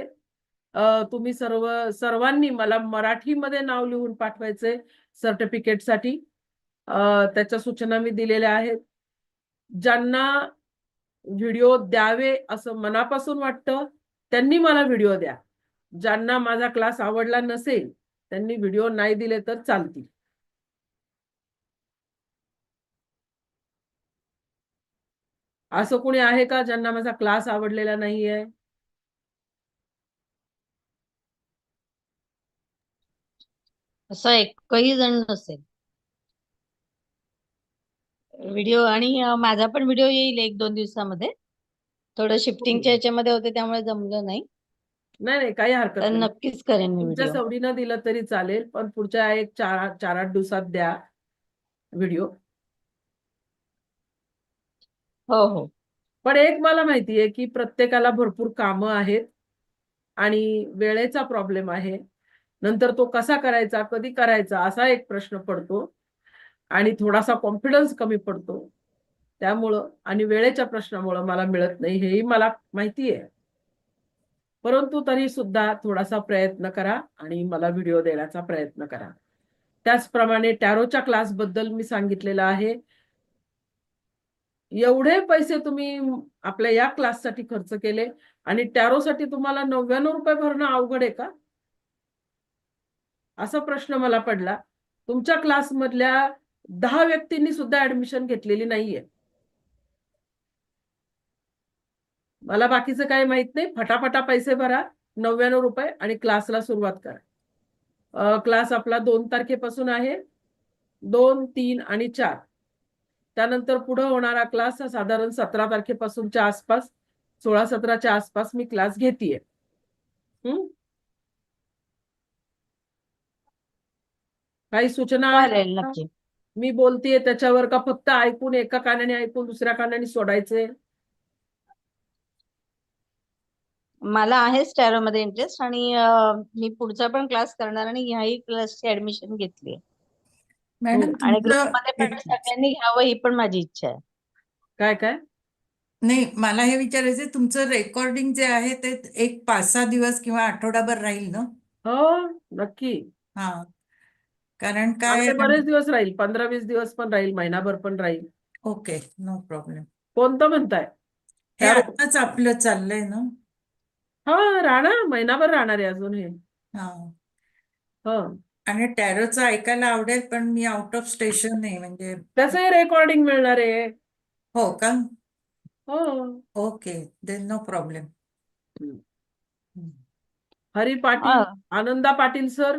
तुम्ही सर्वांनी मला मराठीमध्ये नाव लिहून पाठवायचंय सर्टिफिकेटसाठी. त्याच्या सूचना मी दिलेल्या आहेत. ज्यांना व्हिडिओ द्यावे असं मनापासून वाटतं, त्यांनी मला व्हिडिओ द्या. ज्यांना माझा क्लास आवडला नसेल, त्यांनी व्हिडिओ नाही दिले तर चालतील. असं कोणी आहे का ज्यांना माझा क्लास आवडलेला नाहीये? असं एकही जण नसेल. व्हिडिओ आणि माझा पण व्हिडिओ येईल 1-2 दिवसामध्ये. थोडं शिफ्टिंगच्या ह्याच्यामध्ये होते त्यामुळे जमलं नाही. नाही, नाही, काही हरकत तर नाही. नक्कीच करेन मी तुमच्या व्हिडिओ. सवडीनं दिलं तरी चालेल, पण पुढच्या एक 4-8 दिवसात द्या व्हिडिओ. हो, हो. पण एक मला माहिती आहे, की प्रत्येकाला भरपूर कामं आहेत आणि वेळेचा प्रॉब्लेम आहे. नंतर तो कसा करायचा, कधी करायचा असा एक प्रश्न पडतो आणि थोडासा कॉन्फिडन्स कमी पडतो. त्यामुळं आणि वेळेच्या प्रश्नामुळं मला मिळत नाही हेही मला माहिती आहे. परंतु तरी सुद्धा थोडासा प्रयत्न करा आणि मला व्हिडिओ देण्याचा प्रयत्न करा. त्याचप्रमाणे टॅरोच्या क्लासबद्दल मी सांगितलेलं आहे. एवढे पैसे तुम्ही आपल्या या क्लाससाठी खर्च केले आणि टॅरोसाठी तुम्हाला ₹99 भरणं अवघड आहे का? असा प्रश्न मला पडला. तुमच्या क्लासमधल्या 10 व्यक्तींनी सुद्धा ॲडमिशन घेतलेली नाहीये. मला बाकीचं काही माहित नाही. फटाफटा पैसे भरा ₹99 आणि क्लासला सुरुवात करा. क्लास आपला 2 तारखेपासून आहे. 2, 3 आणि 4. त्यानंतर पुढे होणारा क्लास हा साधारण 17 तारखेपासूनच्या आसपास, 16-17च्या आसपास मी क्लास घेतीये. काही सूचना आहेत चालेल का? नक्की. मी बोलतेय त्याच्यावर का फक्त ऐकून एका कानाने ऐकून दुसऱ्या कानाने सोडायचे? मला आहेच टॅरोमध्ये इंटरेस्ट आणि मी पुढचा पण क्लास करणार आणि ह्याही क्लासची ऍडमिशन घेतली मॅडम आणि तुमचं ग्रुपमध्ये पण सगळ्यांनी घ्यावं ही पण माझी इच्छा आहे. काय? नाही, मला हे विचारायचं आहे, तुमचं रेकॉर्डिंग जे आहे ते एक 5-6 दिवस किंवा आठवडाभर राहील ना? हो, नक्की. हा. कारण काय आपले बरेच दिवस राहील, 15-20 दिवस पण राहील, महिनाभर पण राहील. Okay, no problem. कोणतं म्हणताय? हे टॅरो? आताच आपलं चाललंय ना. हा, राहणार, महिनाभर राहणार आहे अजून हे. हा. हा, आणि टॅरोचं ऐकायला आवडेल, पण मी आउट ऑफ स्टेशन आहे म्हणजे. त्याचंही रेकॉर्डिंग मिळणार आहे. हो का? हो. Okay, then no problem. Hari Patil, हा. आनंदा पाटील सर.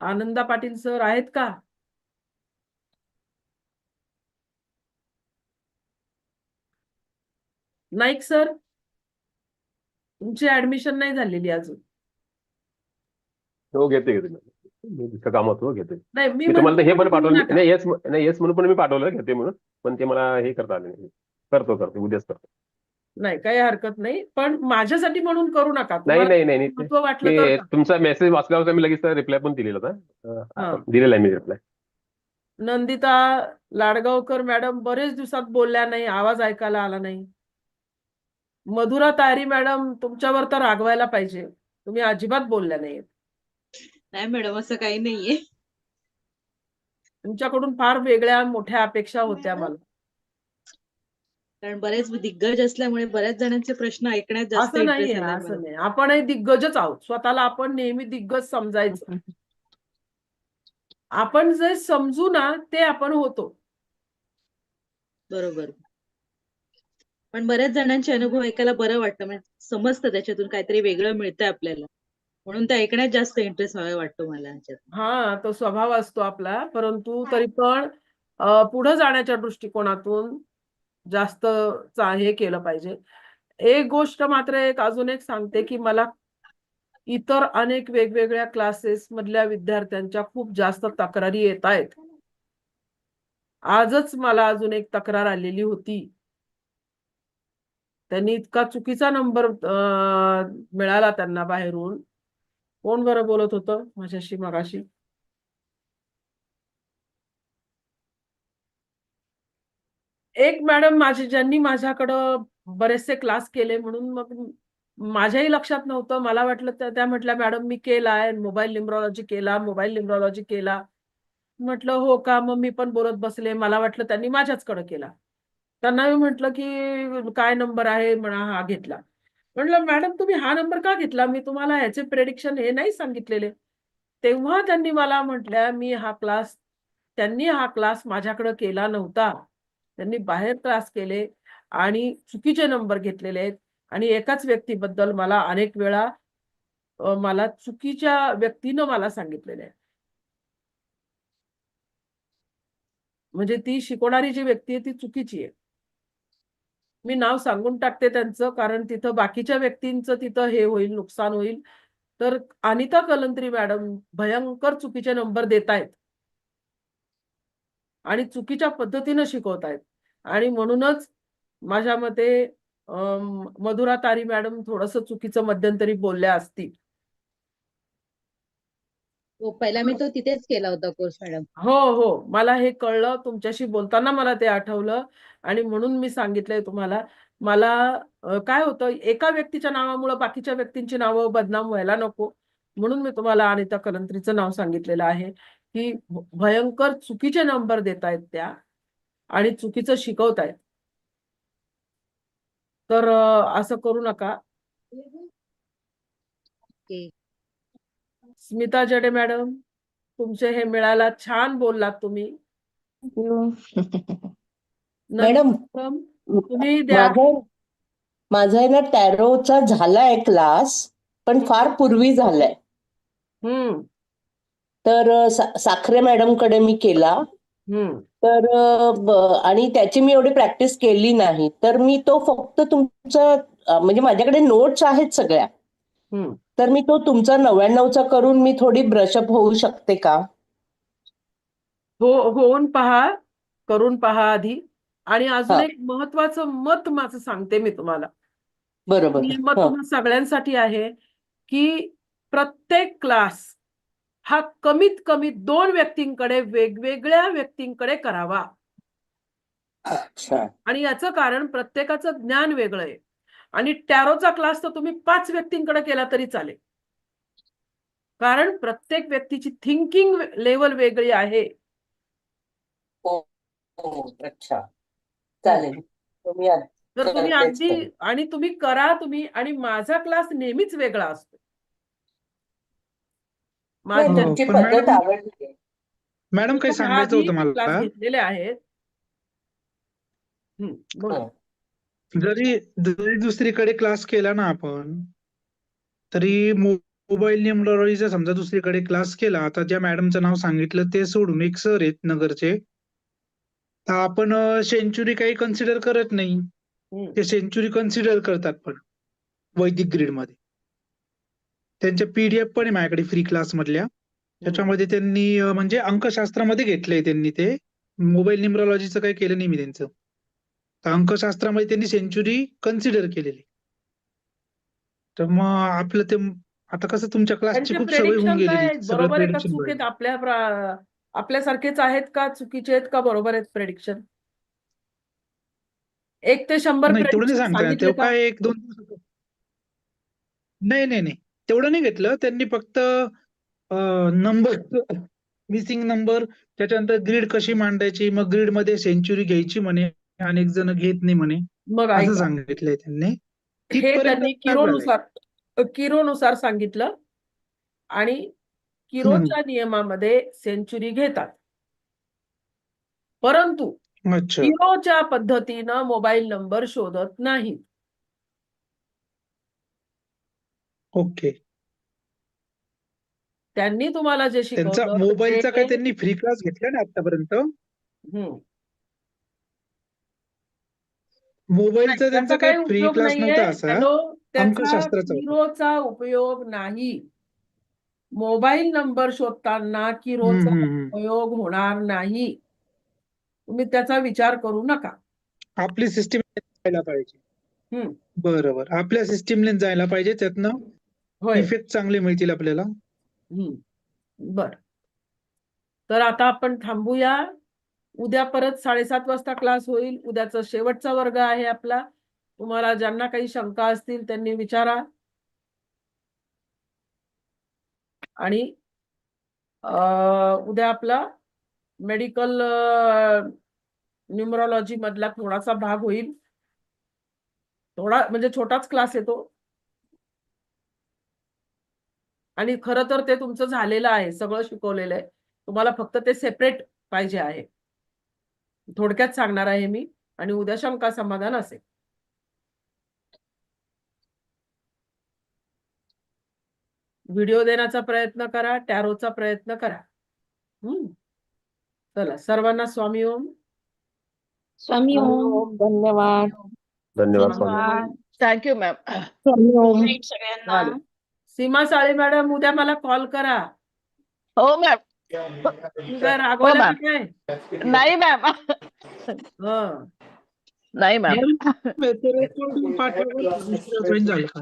आनंदा पाटील सर आहेत का? नाईक सर, तुमची ऍडमिशन नाही झालेली अजून. हो, घेते मी दुसऱ्या कामात हो घेते. नाही, मी मी तुम्हाला म्हणते हे पण म्हणून पाठवलं, घेऊ नका. नाही येस म्हणून पण मी पाठवलं घेते म्हणून, पण ते मला हे करता आले नाही. करतो उद्याच करतो. नाही, काही हरकत नाही, पण माझ्यासाठी म्हणून करू नका. नाही तुम्हाला नाही नाही महत्व वाटलं मी तर का? तुमचा मेसेज वाचला होता, मी लगेच रिप्लाय पण दिलेला होता. हा. दिलेला आहे मी रिप्लाय. नंदिता लाडगावकर मॅडम बरेच दिवसात बोलल्या नाही, आवाज ऐकायला आला नाही. मधुरा तारी मॅडम, तुमच्यावर तर रागवायला पाहिजे, तुम्ही अजिबात बोलल्या नाही. नाही मॅडम, असं काही नाहीये. तुमच्याकडून फार वेगळ्या मोठ्या अपेक्षा होत्या मला. कारण बरेच दिग्गज असल्यामुळे बऱ्याच जणांचे प्रश्न ऐकण्यात जास्त असं नाहीये, इंटरेस्ट आलाय असं मला. नाही. आपणही दिग्गजच आहोत. स्वतःला आपण नेहमी दिग्गज समजायचं. आपण जे समजू ना, ते आपण होतो. बरोबर. पण बऱ्याच जणांचे अनुभव ऐकायला बरं वाटतं, म्हणजे समजतं त्याच्यातून काहीतरी वेगळं मिळतंय आपल्याला. म्हणून ते ऐकण्यात जास्त इंटरेस्ट वाटतो मला ह्याच्यात. हा, तो स्वभाव असतो आपला, परंतु तरी पण पुढे जाण्याच्या दृष्टिकोनातून जास्त हे केलं पाहिजे. एक गोष्ट मात्र अजून एक सांगते, की मला इतर अनेक वेगवेगळ्या क्लासेस मधल्या विद्यार्थ्यांच्या खूप जास्त तक्रारी येत आहेत. आजच मला अजून एक तक्रार आलेली होती. त्यांनी इतका चुकीचा नंबर मिळाला त्यांना बाहेरून. कोण बरं बोलत होतं माझ्याशी मगाशी? एक मॅडम ज्यांनी माझ्याकडं बरेचसे क्लास केले, म्हणून मग माझ्याही लक्षात नव्हतं. मला वाटलं त्या म्हटल्या, मॅडम मी केलाय, मोबाईल न्यूमरॉलॉजी केला. म्हटलं हो का? मग मी पण बोलत बसले. मला वाटलं त्यांनी माझ्याचकडे केला. त्यांना मी म्हटलं, की काय नंबर आहे? म्हणा हा घेतला. म्हटलं मॅडम तुम्ही हा नंबर का घेतला? मी तुम्हाला ह्याचे प्रेडिक्शन हे नाही सांगितलेले. तेव्हा त्यांनी मला म्हटल्या, त्यांनी हा क्लास माझ्याकडे केला नव्हता. त्यांनी बाहेर क्लास केले आणि चुकीचे नंबर घेतलेले आहेत आणि एकाच व्यक्तीबद्दल मला अनेक वेळा मला चुकीच्या व्यक्तीनं मला सांगितलेले आहे. म्हणजे ती शिकवणारी जी व्यक्ती आहे ती चुकीची आहे. मी नाव सांगून टाकते त्यांचं, कारण तिथं बाकीच्या व्यक्तींचं तिथं हे होईल, नुकसान होईल. तर अनिता कलंत्री मॅडम भयंकर चुकीचे नंबर देतायत आणि चुकीच्या पद्धतीनं शिकवतायत आणि म्हणूनच माझ्या मते मधुरा तारी मॅडम थोडंसं चुकीचं मध्यंतरी बोलल्या असतील. हो, पहिला मी तो तिथेच केला होता कोर्स मॅडम. हो. मला हे कळलं. तुमच्याशी बोलताना मला ते आठवलं आणि म्हणून मी सांगितलंय तुम्हाला. मला काय होतं, एका व्यक्तीच्या नावामुळे बाकीच्या व्यक्तींची नावं बदनाम व्हायला नको. म्हणून मी तुम्हाला अनिता कलंत्रीचं नाव सांगितलेलं आहे, की भयंकर चुकीचे नंबर देतायत त्या आणि चुकीचं शिकवतायत. तर असं करू नका. ओके. स्मिता जडे मॅडम, तुमचे हे मिळाला, छान बोललात तुम्ही. मॅडम, तुम्ही द्या. माझा आहे ना टॅरोचा झालाय क्लास, पण फार पूर्वी झालाय. तर साखरे मॅडम कडे मी केला. तर आणि त्याची मी एवढी प्रॅक्टिस केली नाही. तर मी तो फक्त तुमचं म्हणजे माझ्याकडे नोट्स आहेत सगळ्या. तर मी तो तुमचा 99चा करून मी थोडी ब्रशअप होऊ शकते का? होऊन पहा, करून पहा आधी. आणि अजून एक महत्वाचं मत माझं सांगते मी तुम्हाला. बरोबर. हे मत तुम्हा सगळ्यांसाठी आहे, की प्रत्येक क्लास हा कमीत कमी 2 व्यक्तींकडे, वेगवेगळ्या व्यक्तींकडे करावा. अच्छा. आणि याचं कारण प्रत्येकाचं ज्ञान वेगळं आहे. आणि टॅरोचा क्लास तर तुम्ही 5 व्यक्तींकडे केला तरी चालेल. कारण प्रत्येक व्यक्तीची थिंकिंग लेवल वेगळी आहे. हो हो अच्छा चालेल तुम्ही तर तुम्ही करतेच अगदी करेन. आणि तुम्ही करा तुम्ही आणि माझा क्लास नेहमीच वेगळा असतो. नाही माझ्या तुमची पण पद्धत मॅडम आवडली आहे. मॅडम काही सांगायचं आधी होतं क्लास मला. घेतलेले आहेत. बोला. हो. जरी जरी दुसरीकडे क्लास केला ना आपण, तरी मोबाईल न्यूमरॉलॉजीचा समजा दुसरीकडे क्लास केला, आता ज्या मॅडमचं नाव सांगितलं ते सोडून एक सर आहेत नगरचे, तर आपण सेंचुरी काही कन्सिडर करत नाही. हम्म. ते सेंचुरी कन्सिडर करतात पण वैदिक ग्रीड मध्ये. त्यांच्या पीडीएफ पण आहे माझ्याकडे फ्री क्लास मधल्या. त्याच्यामध्ये त्यांनी म्हणजे अंकशास्त्रामध्ये घेतलंय त्यांनी ते. मोबाईल न्यूमरॉलॉजीचं काही केलं नाही मी त्यांचं. तर अंकशास्त्रामध्ये त्यांनी सेंचुरी कन्सिडर केलेली. तर मग आपलं ते आता कसं तुमच्या क्लासची त्यांचे खूप सवय होऊन प्रेडिक्शन काय गेलेली आहेत? सगळं बरोबर आहे का प्रेडिक्शन चूक आहेत? आपल्यासारखेच आहेत का चुकीचे आहेत का बरोबर आहेत प्रेडिक्शन? 1 ते 100 नाही तेवढं नाही प्रेडिक्शन सांगता येणार. सांगितले तेव्हा का? काय 1-2 दिवस नाही नाही नाही तेवढं नाही घेतलं त्यांनी. फक्त नंबर मिसिंग नंबर, त्याच्यानंतर ग्रीड कशी मांडायची, मग ग्रीड मध्ये सेंचुरी घ्यायची म्हणे, अनेक जण घेत नाही म्हणे, मग असं ऐका, सांगितलंय त्यांनी. हे तिथपर्यंत त्यांनी पास झालंय. किरोनुसार सांगितलं आणि किरोच्या नियमामध्ये सेंचुरी घेतात. परंतु अच्छा किरोच्या पद्धतीनं मोबाईल नंबर शोधत नाही. ओके. त्यांनी तुम्हाला जे त्यांचा शिकवलं मोबाईलचा काय ते त्यांनी फ्री क्लास घेतला ना आतापर्यंत. हम्म. मोबाईलचा नाही, त्यांचा त्याचा काही काही फ्री उपयोग क्लास नाहीये. नव्हता असा. हॅलो, त्याचा अंकशास्त्राचा होता. किरोचा उपयोग नाही. मोबाईल नंबर शोधताना किरोचा हम्म. उपयोग होणार नाही. तुम्ही त्याचा विचार करू नका. आपली सिस्टीम जायला पाहिजे. हम्म. बरोबर, आपल्या सिस्टीमने जायला पाहिजे, त्यातनं होय. इफेक्ट चांगले मिळतील आपल्याला. बर, तर आता आपण थांबूया. उद्या परत 7:30 वाजता क्लास होईल. उद्याचा शेवटचा वर्ग आहे आपला. तुम्हाला ज्यांना काही शंका असतील त्यांनी विचारा. आणि उद्या आपला मेडिकल न्यूमरॉलॉजी मधला थोडासा भाग होईल. थोडा म्हणजे छोटाच क्लास येतो. आणि खरं तर ते तुमचं झालेलं आहे, सगळं शिकवलेलं आहे. तुम्हाला फक्त ते सेपरेट पाहिजे आहे. थोडक्यात सांगणार आहे मी आणि उद्या शंका समाधान असेल. व्हिडिओ देण्याचा प्रयत्न करा, टॅरोचा प्रयत्न करा. चला, सर्वांना स्वामी ओम. स्वामी ओम, धन्यवाद. धन्यवाद स्वामी. धन्यवाद. Thank you ma'am. ओम. सगळ्यांना. चालेल. सीमा साळे मॅडम उद्या मला कॉल करा. हो मॅम. तुम्ही काय रागवल्या का काय? नाही मॅम. हं. नाही मॅम. पाठवा, जॉईन झालं का?